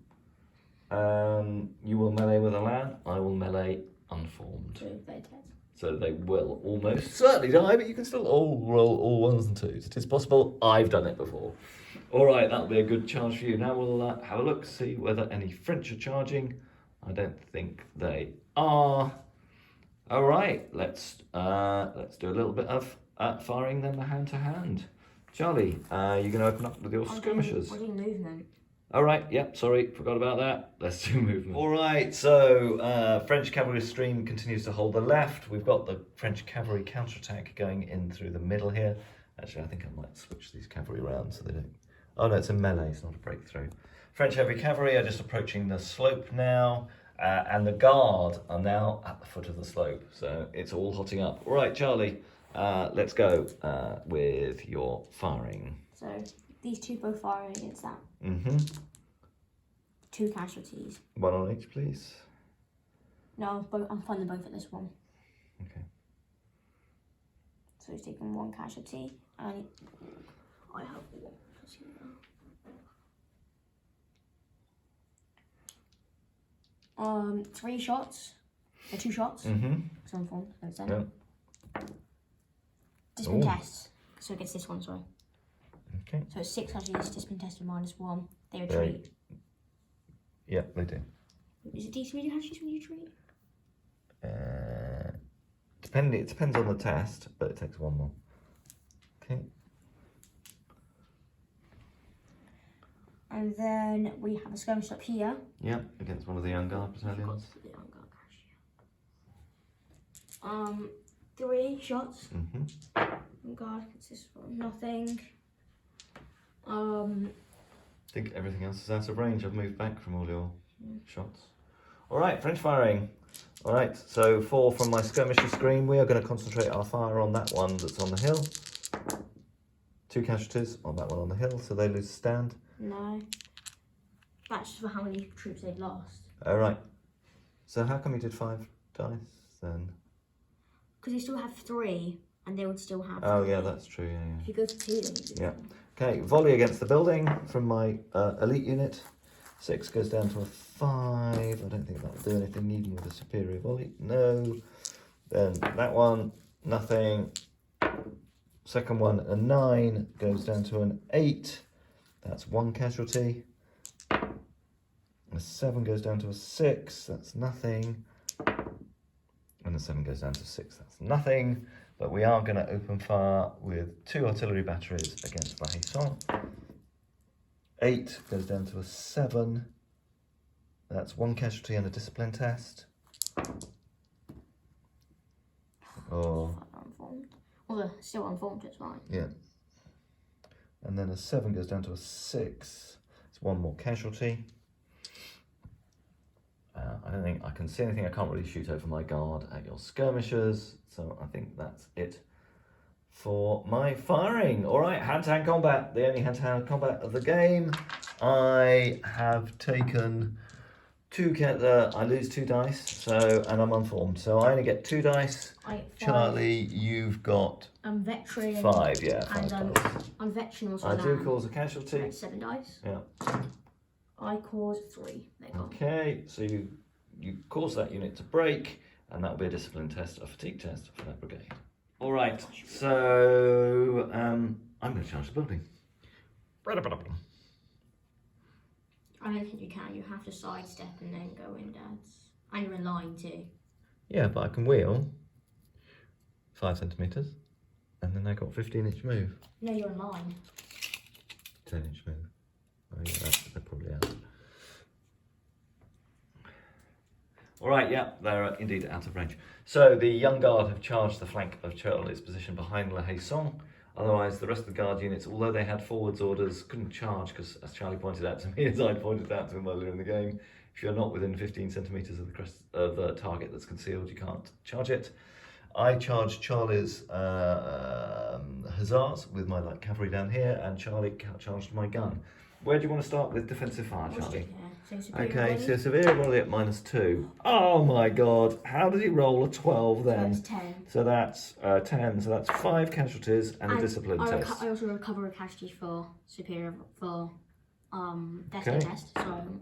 You will melee with a lad. I will melee unformed. 2, they're dead. So they will almost certainly die, but you can still all roll all 1s and 2s. It is possible. I've done it before. All right, that'll be a good charge for you. Now we'll have a look, see whether any French are charging. I don't think they are. All right, let's do a little bit of firing then, the hand to hand. Charlie, you're going to open up with your skirmishers. I'm doing movement. All right, yep, sorry, forgot about that. Let's do movement. All right, so French cavalry stream continues to hold the left. We've got the French cavalry counterattack going in through the middle here. Actually, I think I might switch these cavalry around so they don't... Oh no, it's a melee, it's not a breakthrough. French heavy cavalry are just approaching the slope now, and the guard are now at the foot of the slope. So it's all hotting up. All right, Charlie, let's go with your firing. So these 2 both firing against that. Mm-hmm. 2 casualties. 1 on each, please. No, I'm funding both at this one. Okay. So he's taking 1 casualty, and I have 1 casualty now. 3 shots. 2 shots. Mm-hmm. So I'm formed. That's it. Yeah. Discipline Ooh. test. So it gets this one, sorry. Okay. So it's 6 casualties, discipline test of -1. They retreat. Yeah, they do. Is it D3 casualties when you retreat? It depends on the test, but it takes 1 more. Okay. And then we have a skirmish up here. Yeah, against one of the young guard battalions. 3 shots. Mm-hmm. God, it's this one. Nothing. I think everything else is out of range. I've moved back from all your shots. All right, French firing. All right, so 4 from my skirmisher screen. We are going to concentrate our fire on that one that's on the hill. 2 casualties on that one on the hill, so they lose stand. No. That's just for how many troops they've lost. All right. So how come you did 5 dice then? Because they still have 3, and they would still have. Oh 3. yeah, that's true. Yeah. If you go to 2, then you do. Yeah. Okay, volley against the building from my elite unit. 6 goes down to a 5. I don't think that will do anything, even with a superior volley. No. Then that one, nothing. Second one, a 9, goes down to an 8. That's 1 casualty. A 7 goes down to a 6. That's nothing. And the 7 goes down to 6. That's nothing. But we are going to open fire with 2 artillery batteries against the Haisson. 8 goes down to a 7. That's 1 casualty and a discipline test. Oh, Unformed. Well, they're still unformed, it's fine. yeah. And then a 7 goes down to a 6. It's 1 more casualty. I don't think I can see anything. I can't really shoot over my guard at your skirmishers. So I think that's it for my firing. All right, hand-to-hand combat. The only hand-to-hand combat of the game. I have taken 2, I lose 2 dice, and I'm unformed. So I only get 2 dice. I get 5. Charlie, you've got I'm veteran. 5, yeah, 5 And dice. I'm veteran also. I do now. cause a casualty. Right, 7 dice. Yeah. I cause 3. There you go. Okay, so you you cause that unit to break, and that will be a discipline test, a fatigue test for that brigade. All right, so I'm going to charge the building. I don't think you can. You have to sidestep and then go in, Dads. And you're in line too. Yeah, but I can wheel 5 centimetres, and then I got 15-inch move. No, you're in line. 10-inch move. Oh yeah, they're probably out. All right, yeah, they're indeed out of range. So the young guard have charged the flank of Charlie's position behind La Haison. Otherwise, the rest of the guard units, although they had forwards orders, couldn't charge because, as Charlie pointed out to me, as I pointed out to him earlier in the game, if you're not within 15 centimetres of the crest of the target that's concealed, you can't charge it. I charged Charlie's hussars with my light cavalry down here, and Charlie charged my gun. Where do you want to start with defensive fire, Charlie? Okay, so severe volley at -2. Oh my god, how did he roll a 12 then? So that's 10. So that's 10, so that's 5 casualties and a discipline test. I also recover a casualty for destiny test, so...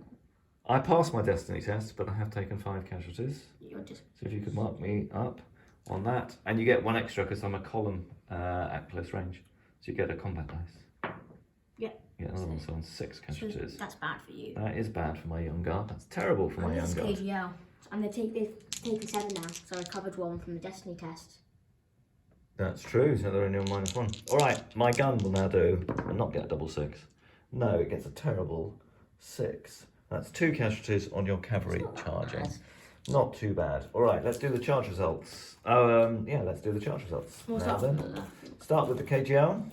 I passed my destiny test, but I have taken 5 casualties. So if you could mark me up on that. And you get 1 extra because I'm a column at close range. So you get a combat dice. Yeah. Yeah, another one, so on 6 casualties. So that's bad for you. That is bad for my young guard. That's terrible for my young guard. KGL. I'm going to take the 7 now, so I covered 1 from the destiny test. That's true, so they're only on -1. All right, my gun will now do, and not get a double 6. No, it gets a terrible 6. That's 2 casualties on your cavalry charging. Not too bad. All right, let's do the charge results. Yeah, let's do the charge results. Start with the KGL.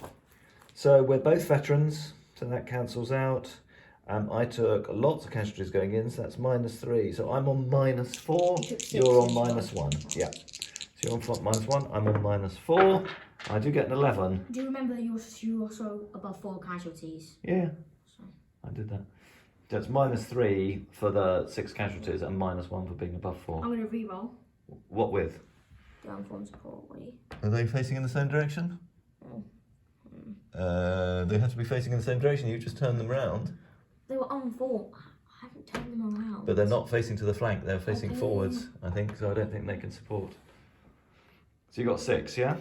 So we're both veterans, so that cancels out. I took lots of casualties going in, so that's -3. So I'm on -4. You're on -1. Yeah. So you're on -1. I'm on -4. I do get an 11. Do you remember that you're also above 4 casualties? Yeah. I did that. That's -3 for the 6 casualties and -1 for being above 4. I'm going to re-roll. What with? The unformed support way. Are they facing in the same direction? They have to be facing in the same direction. You just turned them round. They were unformed. I haven't turned them around. But they're not facing to the flank. They're facing forwards, I think. So I don't think they can support. So you got 6, yeah?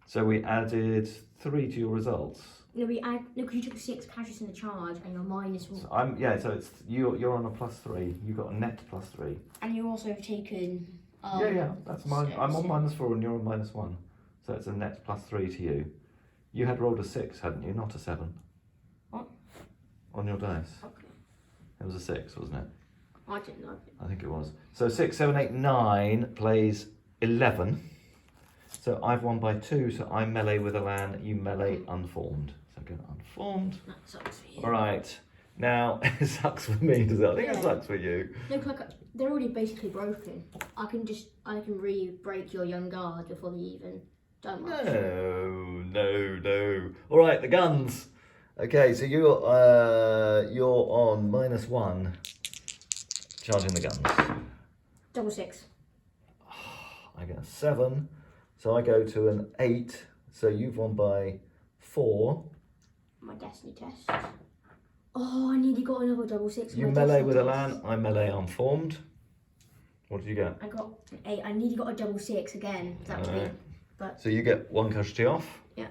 So we added 3 to your results. No, because you took 6 casualties in the charge, and you're -1. So so it's you're on a +3. You got a net +3. And you also have taken. Yeah, that's mine. I'm on -4 and you're on -1, so it's a net +3 to you. You had rolled a 6, hadn't you? Not a 7. What? On your dice. Okay. It was a 6, wasn't it? I didn't know. I think it was. So 6, 7, 8, 9 plays 11. So I've won by 2. So I'm melee with Alan. You melee unformed. So go unformed. That sucks for you. All right. Now it sucks for me, does it? I think it sucks for you. No, they're already basically broken. I can re-break your young guard before they even done much. No. All right, the guns. Okay, so you're on -1, charging the guns. Double 6. I get a 7, so I go to an 8. So you've won by 4. My destiny test. Oh, I nearly got another double 6. You melee with Alan. I melee unformed. What did you get? I got an 8. I nearly got a double 6 again. That would be. But so you get 1 casualty off. Yeah.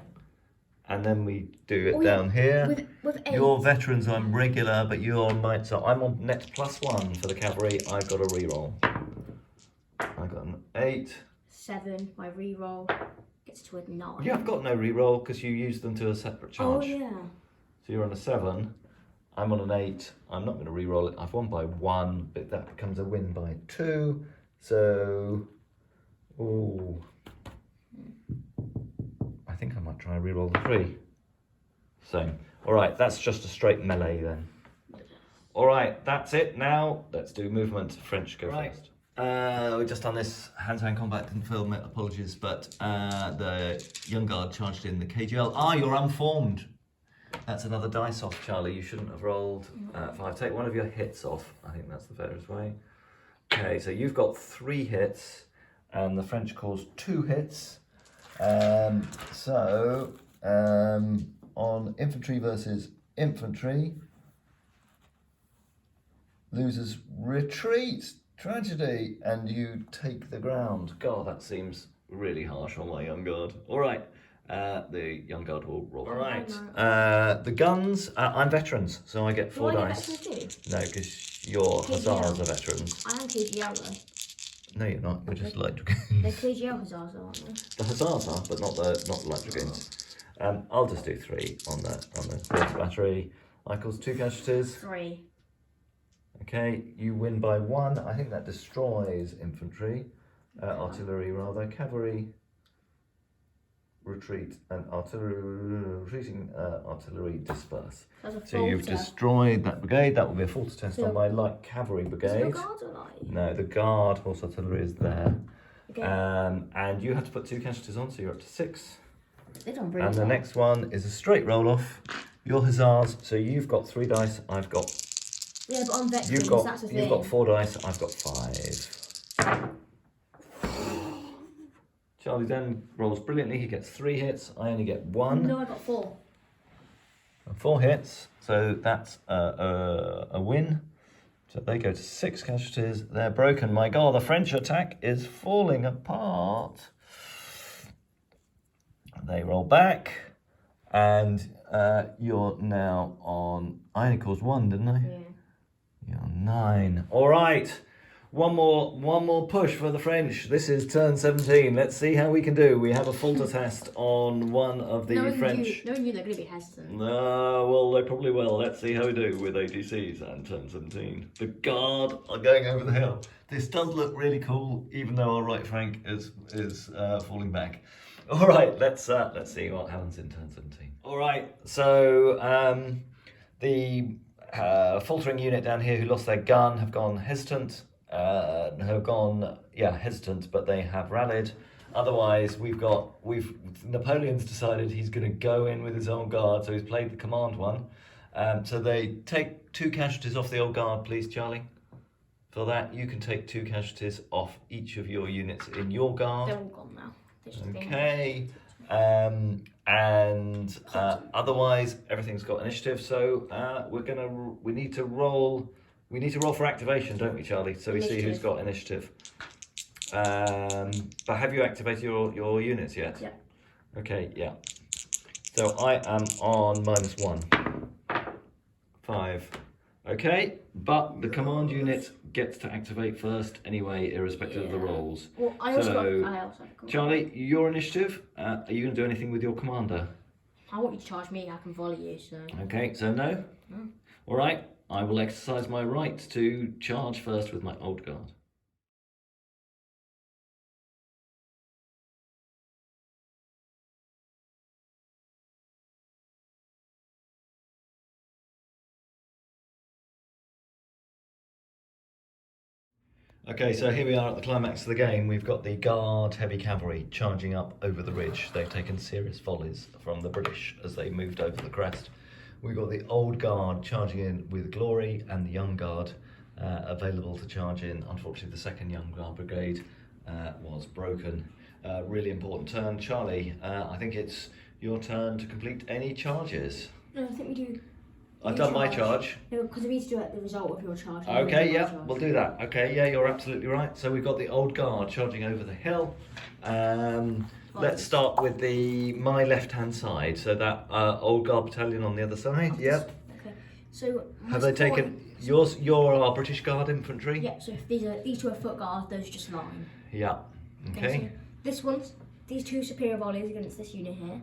And then we do it down here. With 8. Your veterans, I'm regular, but you're on my. So I'm on net +1 for the cavalry. I've got a reroll. I got an 8. 7. My reroll gets to a 9. You have got no reroll because you used them to a separate charge. Oh yeah. So you're on a 7. I'm on an 8. I'm not going to re-roll it. I've won by 1, but that becomes a win by 2. So, I think I might try and re-roll the 3. Same. All right, that's just a straight melee then. All right, that's it. Now let's do movement. French, go first. We've just done this hand-to-hand combat. Didn't film it. Apologies, but the young guard charged in the KGL. You're unformed. That's another dice off, Charlie. You shouldn't have rolled 5. Take one of your hits off. I think that's the fairest way. Okay, so you've got 3 hits, and the French calls 2 hits. On infantry versus infantry, Losers retreat. Tragedy. And you take the ground. God, that seems really harsh on my young guard. All right. The young guard will roll. All right. The guns. I'm veterans, so I get 4 dice. Do I get veterans too? No, because your hussars are veterans. I am KGL though. No, you're not. You're just light They're dragoons. KGL hussars though, aren't they? The hussars are, but not the light dragoons. I'll just do 3 on the horse battery. Michael's 2 casualties. 3. Okay, you win by 1. I think that destroys infantry, artillery rather, cavalry, retreat, and retreating artillery disperse. So you've destroyed that brigade. That will be a falter test on my light cavalry brigade. Is it your guard or light? No, the guard horse artillery is there. Okay. And you have to put 2 casualties on, so you're up to 6. They've done really And the well. next one is a straight roll off. Your hussars. So you've got 3 dice. I've got. Yeah, but I'm veterans, that's the thing. You've got 4 dice. I've got 5. Charlie then rolls brilliantly. He gets 3 hits. I only get 1. No, I got 4. And 4 hits. So that's a win. So they go to 6 casualties. They're broken. My God, the French attack is falling apart. They roll back, and you're now on. I only caused 1, didn't I? Yeah. You're 9. All right, one more push for the French. This is turn 17. Let's see how we can do. We have a falter test on one of the French. Knowing you, they're going to be hesitant. Well, they probably will. Let's see how we do with ATCs and turn 17. The guard are going over the hill. This does look really cool, even though our right flank is falling back. All right, let's see what happens in turn 17. All right, so the faltering unit down here who lost their gun have gone hesitant. Hesitant, but they have rallied. Otherwise, Napoleon's decided he's going to go in with his own guard, so he's played the command one. So they take 2 casualties off the old guard, please, Charlie. For that, you can take 2 casualties off each of your units in your guard. They're all gone now. Okay, otherwise everything's got initiative. So we need to roll for activation, don't we, Charlie? So we see who's got initiative. But have you activated your units yet? Yeah. Okay, yeah. So I am on -1. 5. Okay, but the command unit gets to activate first anyway, irrespective of the rolls. Well, I also have Charlie, your initiative. Are you going to do anything with your commander? I want you to charge me. I can volley you. So. Okay, so no. No. All right. I will exercise my right to charge first with my old guard. Okay, so here we are at the climax of the game. We've got the Guard heavy cavalry charging up over the ridge. They've taken serious volleys from the British as they moved over the crest. We've got the Old Guard charging in with glory, and the Young Guard available to charge in. Unfortunately, the 2nd Young Guard Brigade was broken. Really important turn. Charlie, I think it's your turn to complete any charges. No, I think we do. I've done my charge. No, because we need to do the result of your charge. Okay, yeah, we'll do that. Okay, yeah, you're absolutely right. So we've got the Old Guard charging over the hill. Let's start with my left-hand side. So that Old Guard battalion on the other side. Yeah. Okay. So have they taken yours? You're our British Guard infantry. Yeah. So if these 2 are foot guards, those are just line. Yeah. Okay. So these 2 superior volleys against this unit here.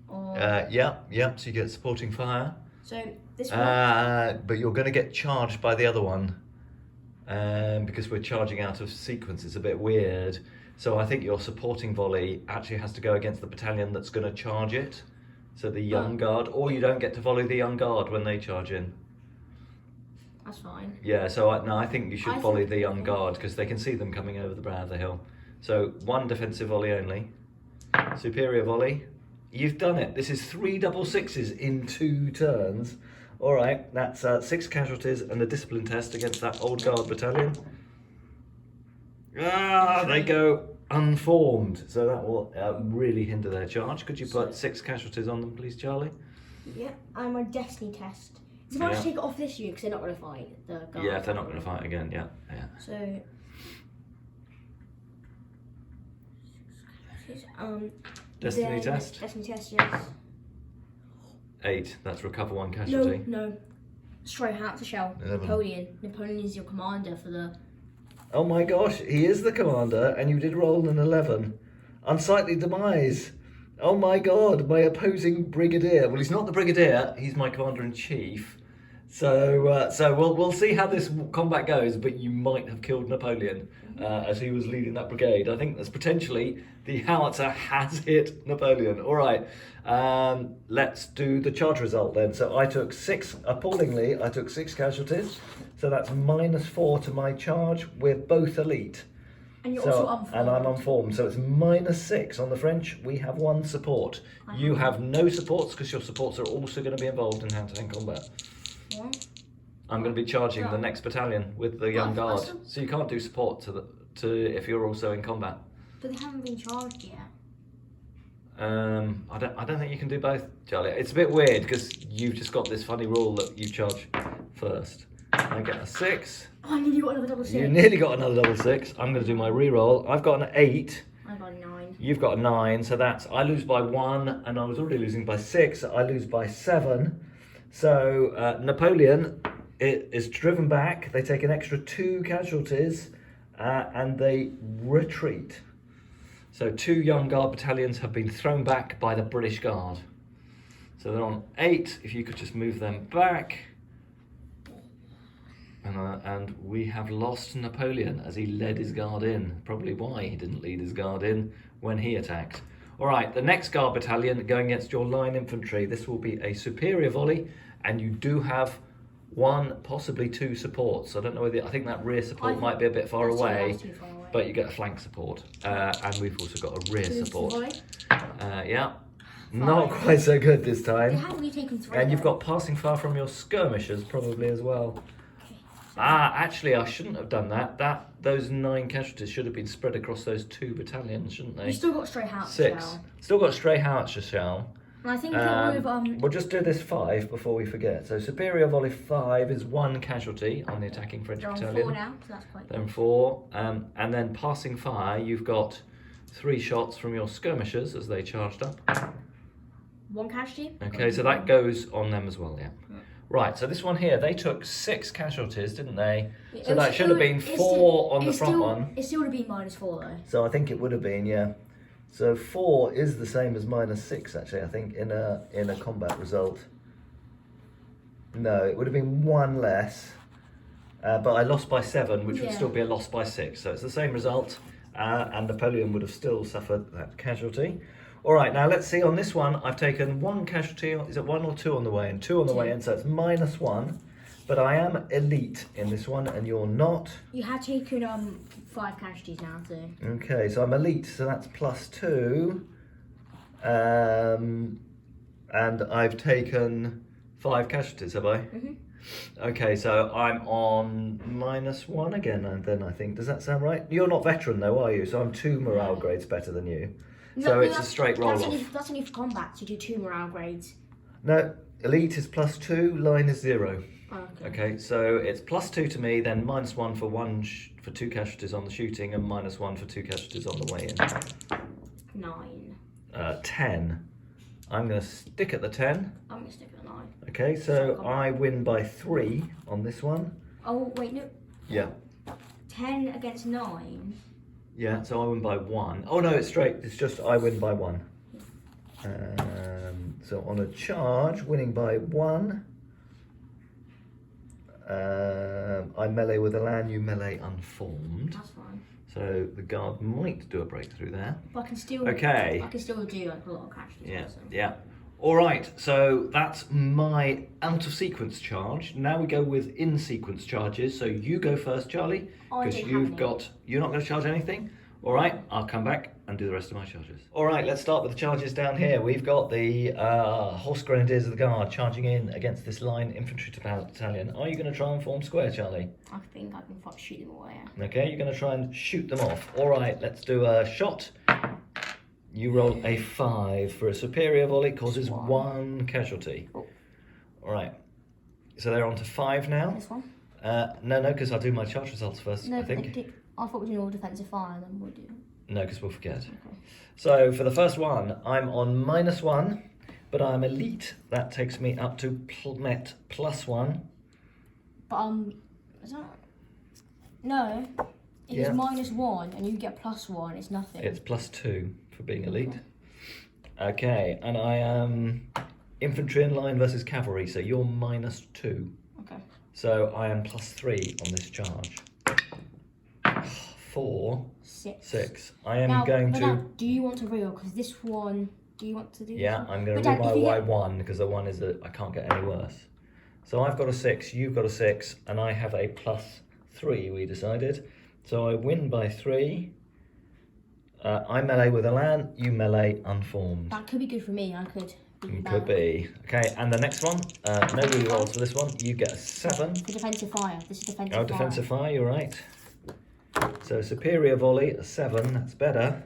Or yeah. So you get supporting fire. So this one. But you're going to get charged by the other one, because we're charging out of sequence. It's a bit weird. So I think your supporting volley actually has to go against the battalion that's going to charge it. So the Young Guard, or you don't get to volley the Young Guard when they charge in. That's fine. Yeah. So I think you should volley the Young Guard because they can see them coming over the brow of the hill. So 1 defensive volley only. Superior volley. You've done it. This is 3 double 6s in 2 turns. All right, that's 6 casualties and a discipline test against that Old Guard battalion. They go unformed, so that will really hinder their charge. Could you put 6 casualties on them, please, Charlie? Yeah, and my destiny test So if I just take it off this unit because they're not going to fight the guard. Yeah, if they're not going to fight again, yeah. So. Destiny test? Destiny test, yes. 8, that's recover 1 casualty. No. Straight out to shell. 11. Napoleon. Napoleon is your commander for the... Oh my gosh, he is the commander, and you did roll an 11. Unsightly demise. Oh my god, my opposing brigadier. Well, he's not the brigadier, he's my commander-in-chief. So we'll see how this combat goes, but you might have killed Napoleon as he was leading that brigade. I think that's potentially the howitzer has hit Napoleon. All right, let's do the charge result then. So I took 6, appallingly, I took 6 casualties. So that's -4 to my charge. We're both elite. And you're also unformed. And I'm unformed, so it's -6 on the French. We have 1 support. You have no supports because your supports are also going to be involved in hand-to-hand combat. What? I'm going to be charging the next battalion with the young guard, so you can't do support to if you're also in combat. But they haven't been charged yet. I don't think you can do both, Charlie. It's a bit weird because you've just got this funny rule that you charge first. I get a 6. Oh, I nearly got another double 6. You nearly got another double 6. I'm going to do my re-roll. I've got an 8. I got a 9. You've got a 9, so that's I lose by 1, and I was already losing by 6. I lose by 7. So Napoleon is driven back. They take an extra 2 casualties, and they retreat. So 2 young guard battalions have been thrown back by the British Guard. So they're on 8. If you could just move them back. And we have lost Napoleon as he led his guard in. Probably why he didn't lead his guard in when he attacked. All right, the next guard battalion going against your line infantry. This will be a superior volley, and you do have 1, possibly 2 supports. I don't know whether I think that rear support might be a bit far away, but you get a flank support, and we've also got a rear support. Yeah. 5. Not quite so good this time. They have only taken 3. And you've got passing fire from your skirmishers probably as well. Actually, I shouldn't have done that. Those 9 casualties should have been spread across those 2 battalions, shouldn't they? You still got stray howitzer 6. shell. Still got stray howitzer shell. And I think we'll just do this 5 before we forget. So superior volley 5 is 1 casualty on the attacking French battalion. They're on 4 now, so that's quite good. Then 4. And then passing fire, you've got 3 shots from your skirmishers as they charged up. 1 casualty. Okay, so that goes on them as well, yeah. Right, so this one here, they took 6 casualties, didn't they? So that should have been 4 on the front one. It still would have been -4 though. So I think it would have been, yeah. So 4 is the same as -6 actually, I think, in a combat result. No, it would have been 1 less. But I lost by 7, which would still be a loss by 6. So it's the same result, and Napoleon would have still suffered that casualty. All right, now let's see on this one, I've taken 1 casualty, is it 1 or 2 on the way in? 2 on the way in, so it's -1. But I am elite in this one, and you're not. You have taken 5 casualties now too. Okay, so I'm elite, so that's +2. And I've taken 5 casualties, have I? Mhm. Okay, so I'm on -1 again, and then I think, does that sound right? You're not veteran though, are you? So I'm 2 morale grades better than you. So it's a straight roll off. That's only for combat, so you do 2 morale grades. No, elite is +2, line is 0. Oh, Okay, so it's +2 to me, then -1 for for 2 casualties on the shooting, and -1 for 2 casualties on the way in. 9. 10. I'm going to stick at the 10. I'm going to stick at 9. Okay, so I win by 3 on this one. Oh, wait, no. Yeah. 10 against 9. Yeah, so I win by 1. Oh no, it's straight. It's just I win by 1. So on a charge, winning by 1. I melee with a land, you melee unformed. That's fine. So the guard might do a breakthrough there. But I can still. Okay. I can still do like a lot of casualties. Yeah, also. yeah. All right, so that's my out of sequence charge. Now we go with in sequence charges. So you go first, Charlie, because you're not going to charge anything. All right, I'll come back and do the rest of my charges. All right, let's start with the charges down here. We've got the Horse Grenadiers of the Guard charging in against this line infantry battalion. Are you going to try and form square, Charlie? I think I can shoot them away. Okay, you're going to try and shoot them off. All right, let's do a shot. You roll a 5 for a superior volley, causes 1 casualty. Oh. All right. So they're on to 5 now. This one? No, because I'll do my charge results first, No, I think. I thought we were doing all defensive fire and then we'll do. No, because we'll forget. Okay. So for the first one, I'm on -1, but I'm elite. That takes me up to met +1. But is that... No. It is Yeah. -1 and you get +1. It's nothing. It's +2 for being elite. Okay, and I am infantry in line versus cavalry, so you're -2. Okay. So I am +3 on this charge. 4, 6. I am now, going to. Now, do you want to reroll? Because this one, do you want to do? Yeah, this one? I'm going But to Dad, reroll if you my get- 1 because the 1 is I can't get any worse. So I've got a 6, you've got a 6, and I have a +3. We decided. So I win by 3. I melee with a lan, you melee unformed. That could be good for me. I could. It could be. Okay, and the next one, no rerolls for this one. You get a 7. For defensive fire. This is defensive Oh, fire. defensive fire, you're right. So superior volley, a 7, that's better.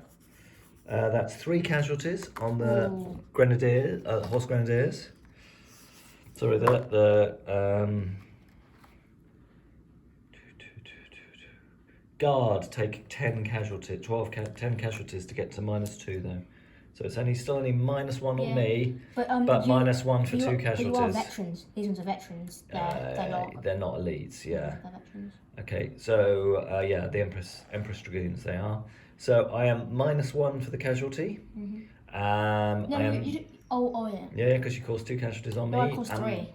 That's 3 casualties on the Ooh. grenadier, horse grenadiers. Sorry, the guard take 10 casualties, 10 casualties to get to -2 though. So it's still only -1 on Yeah. me, But but -1 for you 2 are- but you are casualties. veterans. These ones are veterans. They're not. They're not elites, yeah. They're veterans. Okay, so yeah, the Empress Dragoons they are. So I am -1 for the casualty. No, I am, you do, oh yeah. yeah, because you caused 2 casualties on No, me. I caused and 3.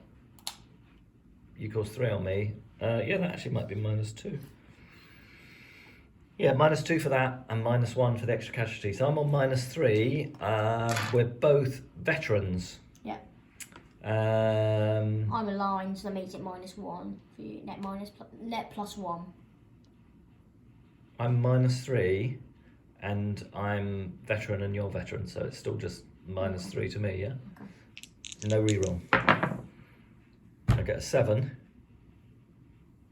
You caused 3 on me. Yeah, that actually might be -2. Yeah, -2 for that and -1 for the extra casualty. So I'm on -3. We're both veterans. Yeah. Um, I'm aligned, so that makes it -1 for you. Net +1. I'm -3, and I'm veteran, and you're veteran, so it's still just -3 to me. Yeah. Okay. No reroll. I get a 7.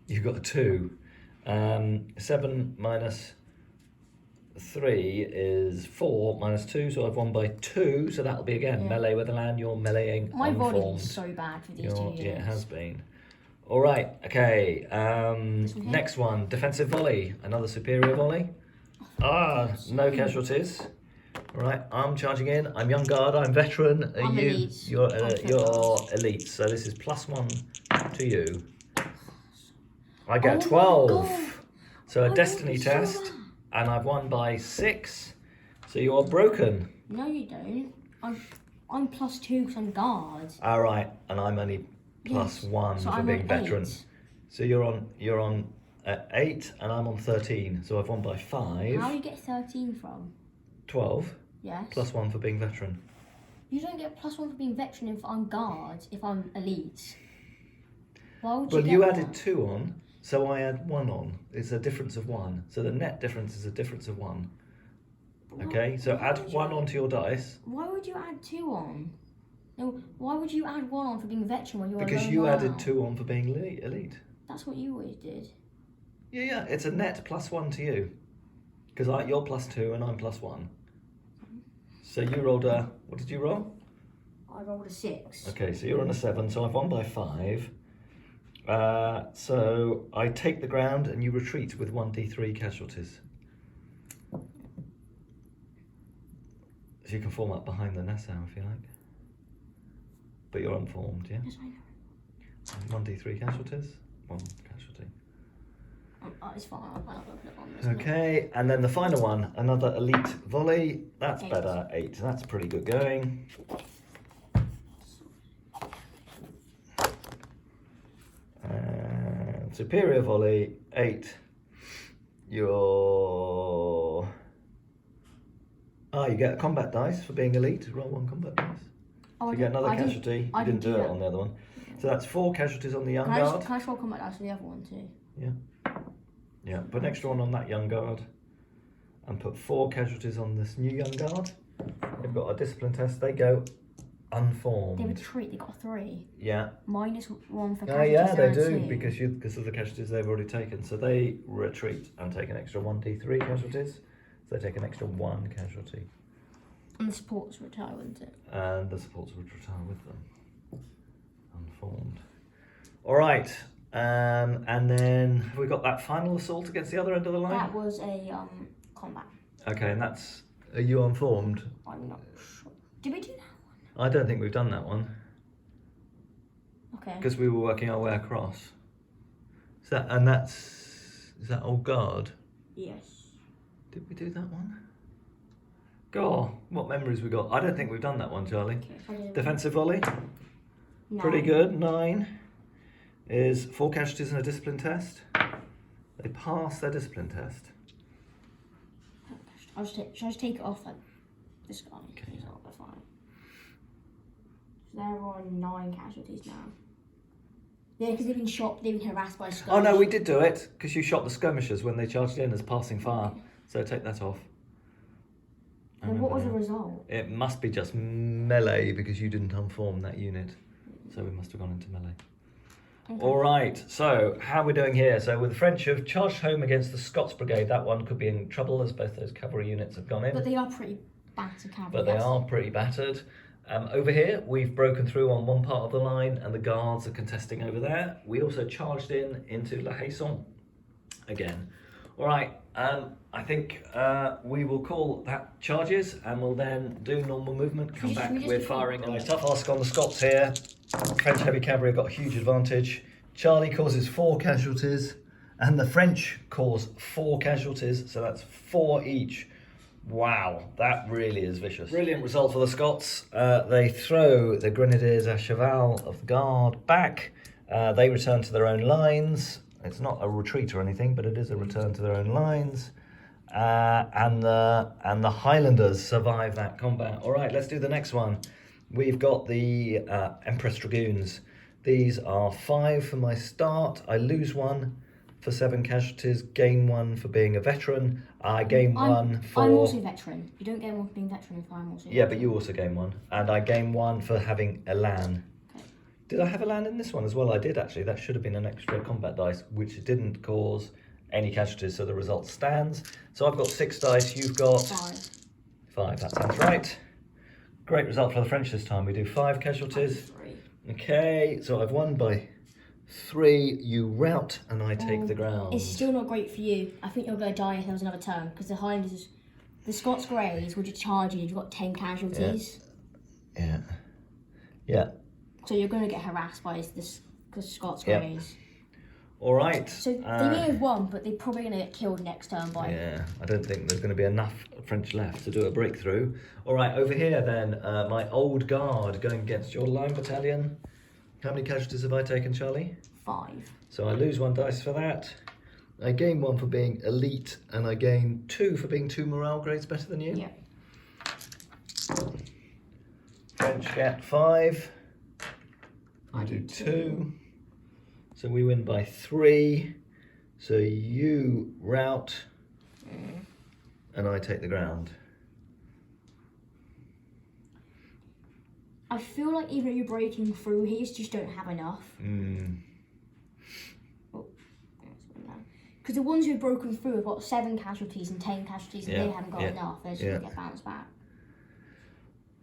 You've got a 2. 7 -3 is 4 -2, so I've won by 2. So that'll be again melee with a lan. You're meleeing My volley unformed. is so bad for these 2 years. Yeah, it has been. All right. Okay. Next one, defensive volley. Another superior volley. No casualties. All right. I'm charging in. I'm young guard. I'm veteran. I'm elite. You're I'm elite. So this is +1 to you. I get Oh my 12. God. So a I destiny rolled so test, bad. and I've won by 6. So you are broken. No, you don't. I'm +2 because I'm guard. All right, and I'm only +1 So for I'm being on veteran. 8. So you're on 8, and I'm on 13. So I've won by 5. How do you get 13 from? 12 Yes. +1 for being veteran. You don't get +1 for being veteran if I'm guard, if I'm elite. Why would you Well, get you that? added 2 on, so I add 1 on. It's a difference of 1. So the net difference is a difference of 1. Okay, so why add would 1 onto your dice. Why would you add 2 on? No, why would you add 1 on for being veteran when you're Because alone you now? added 2 on for being elite. That's what you always did. Yeah, it's a net +1 to you. Because you're +2 and I'm +1. So you rolled what did you roll? I rolled a 6. Okay, so you're on a 7, so I've won by 5. So I take the ground and you retreat with 1d3 casualties. So you can form up behind the Nassau if you like. But you're unformed, yeah? Yes, I know. 1d3 casualties, 1 casualty. It's fine. I'm not going to put it on. It's not- Okay, and then the final one, another elite volley. That's 8. better, 8. That's pretty good going. Superior volley, 8. You get a combat dice for being elite. Roll 1 combat dice. Oh, So you get another casualty. I You didn't do it that. on the other one. So that's 4 casualties on the young Can I guard. just roll combat dice for the other one too? Yeah, put an extra 1 on that young guard. And put 4 casualties on this new young guard. They've got a discipline test. They go unformed. They retreat. They got a 3. Yeah. -1 for Oh casualties. yeah, they do guaranteed. because of the casualties they've already taken. So they retreat and take an extra 1d3 casualties. So they take an extra 1 casualty, And the supports retire, wouldn't it? and the supports would retire with them, unformed. All right. And then have we got that final assault against the other end of the line? That was a combat. Okay, and that's... Are you unformed? I'm not sure. Did we do that one? I don't think we've done that one. Okay. Because we were working our way across. Is that old guard? Yes. Did we do that one? God, what memories we got? I don't think we've done that one, Charlie. Okay, Defensive volley? 9. Pretty good. 9 is 4 casualties in a discipline test. They pass their discipline test. Should I just take it off like this guy? Okay. That's fine. So they're on 9 casualties now. Yeah, because they've been shot, they've been harassed by skirmishers. Oh no, we did do it, because you shot the skirmishers when they charged in as passing fire. So take that off. And what was the result? It must be just melee, because you didn't unform that unit. So we must have gone into melee. Okay. All right, so how are we doing here? So with the French have charged home against the Scots Brigade. That one could be in trouble, as both those cavalry units have gone in. But they are pretty battered cavalry. But they are pretty battered. Over here, we've broken through on one part of the line, and the guards are contesting over there. We also charged into La Haye-Saint again. All right, I think we will call that charges, and we'll then do normal movement, come back with firing. Nice tough ask on the Scots here. French heavy cavalry have got a huge advantage. Charlie causes 4 casualties, and the French cause 4 casualties, so that's 4 each. Wow, that really is vicious. Brilliant result for the Scots. They throw the grenadiers à cheval of the guard back. They return to their own lines. It's not a retreat or anything, but it is a return to their own lines. And the Highlanders survive that combat. All right, let's do the next one. We've got the Empress Dragoons. These are 5 for my start. I lose 1 for 7 casualties, gain 1 for being a veteran. I gain 1 for... I'm also a veteran. You don't get 1 for being veteran if I'm also... Yeah, but you also gain 1. And I gain 1 for having Elan. Okay. Did I have Elan in this one as well? I did, actually. That should have been an extra combat dice, which didn't cause any casualties, so the result stands. So I've got 6 dice, you've got... 5. 5, that sounds right. Great result for the French this time. We do 5 casualties. 3. Okay, so I've won by 3, you rout, and I take the ground. It's still not great for you. I think you're going to die if there was another turn, because the Highlanders, the Scots Greys would just charge you. You've got 10 casualties. Yeah. Yeah. So you're going to get harassed by the Scots Greys. All right. So they may have won, but they're probably going to get killed next turn by... Yeah, I don't think there's going to be enough French left to do a breakthrough. All right, over here then, my old guard going against your line battalion. How many casualties have I taken, Charlie? 5. So I lose 1 dice for that. I gain 1 for being elite, and I gain 2 for being 2 morale grades better than you. Yeah. French get 5. I do 2. So we win by 3. So you rout, and I take the ground. I feel like even though you're breaking through here, you just don't have enough. Because the ones who've broken through have got 7 casualties and 10 casualties, and they haven't got enough. They're just going to get bounced back.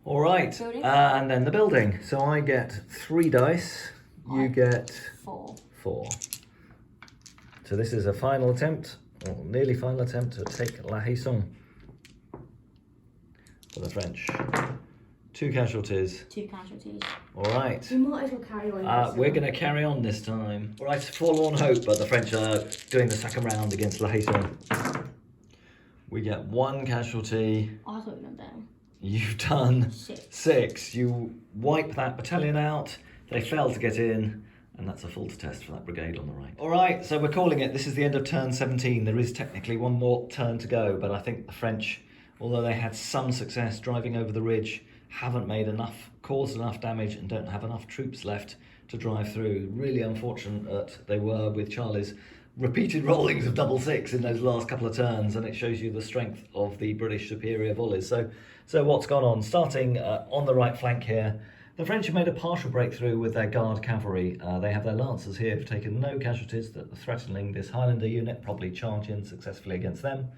All right, and then the building. So I get 3 dice. You get 4. 4. So this is a final attempt, or nearly final attempt, to take La Haye-Saint for the French. 2 casualties. 2 casualties. All right. We might as well carry on. We're going to carry on this time. All right, forlorn hope, but the French are doing the second round against La Haye-Saint. We get 1 casualty. I thought we went down. You've done 6. 6. You wipe that battalion out. They fail to get in, and that's a false test for that brigade on the right. All right, so we're calling it. This is the end of turn 17. There is technically 1 more turn to go, but I think the French, although they had some success driving over the ridge, haven't made enough, caused enough damage, and don't have enough troops left to drive through. Really unfortunate that they were with Charlie's repeated rollings of double 6 in those last couple of turns, and it shows you the strength of the British superior volleys. So what's gone on? Starting on the right flank here, the French have made a partial breakthrough with their guard cavalry. They have their lancers here, have taken no casualties, that are threatening this Highlander unit, probably charge in successfully against them.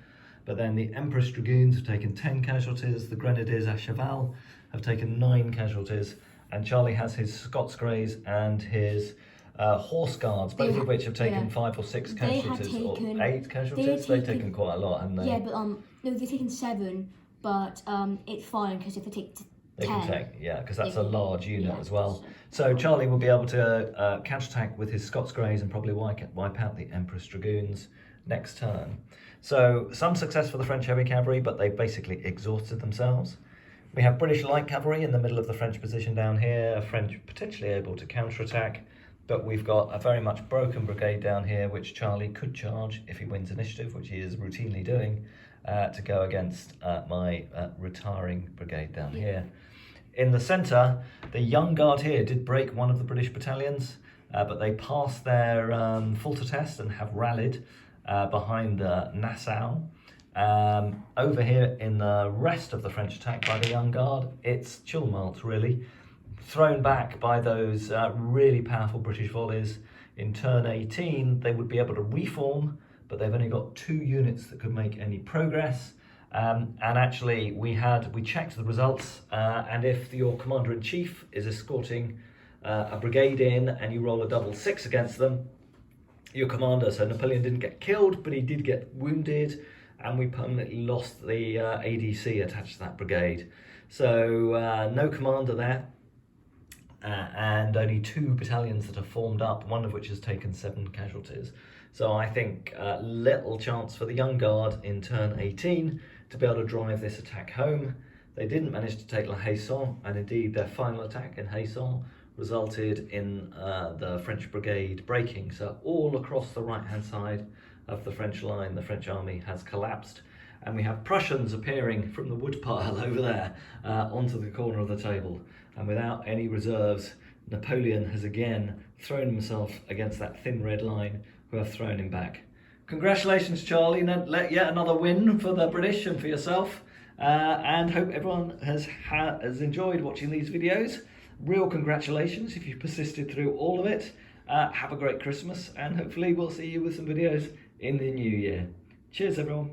But then the Empress Dragoons have taken 10 casualties, the Grenadiers à Cheval have taken 9 casualties, and Charlie has his Scots Greys and his horse guards, both of which have taken yeah. 5 or 6 They had casualties, or taken- 8 casualties. They've taken quite a lot, haven't they? Yeah, but no, they've taken 7, but it's fine because if they take They 10, can take, yeah, because that's a can- large unit yeah, as well. so- So Charlie will be able to counterattack with his Scots Greys and probably wipe out the Empress Dragoons next turn. So some success for the French heavy cavalry, but they've basically exhausted themselves. We have British light cavalry in the middle of the French position down here, French potentially able to counterattack, but we've got a very much broken brigade down here, which Charlie could charge if he wins initiative, which he is routinely doing, to go against my retiring brigade down here. In the centre, the Young Guard here did break one of the British battalions, but they passed their Fulter test and have rallied behind Nassau. Over here in the rest of the French attack by the Young Guard, it's Chilmalt really, thrown back by those really powerful British volleys. In turn 18, they would be able to reform, but they've only got 2 units that could make any progress. And actually, we checked the results, and if your commander-in-chief is escorting a brigade in and you roll a double 6 against them, your commander, so Napoleon didn't get killed, but he did get wounded, and we permanently lost the ADC attached to that brigade. So no commander there, and only 2 battalions that have formed up, one of which has taken 7 casualties. So I think little chance for the Young Guard in turn 18 to be able to drive this attack home. They didn't manage to take La Haye-Saint, and indeed their final attack in Haye-Saint resulted in the French brigade breaking. So all across the right-hand side of the French line, the French army has collapsed, and we have Prussians appearing from the woodpile over there onto the corner of the table. And without any reserves, Napoleon has again thrown himself against that thin red line, who have thrown him back. Congratulations, Charlie, yet another win for the British and for yourself, and hope everyone has enjoyed watching these videos. Real congratulations if you persisted through all of it. Have a great Christmas, and hopefully we'll see you with some videos in the new year. Cheers, everyone.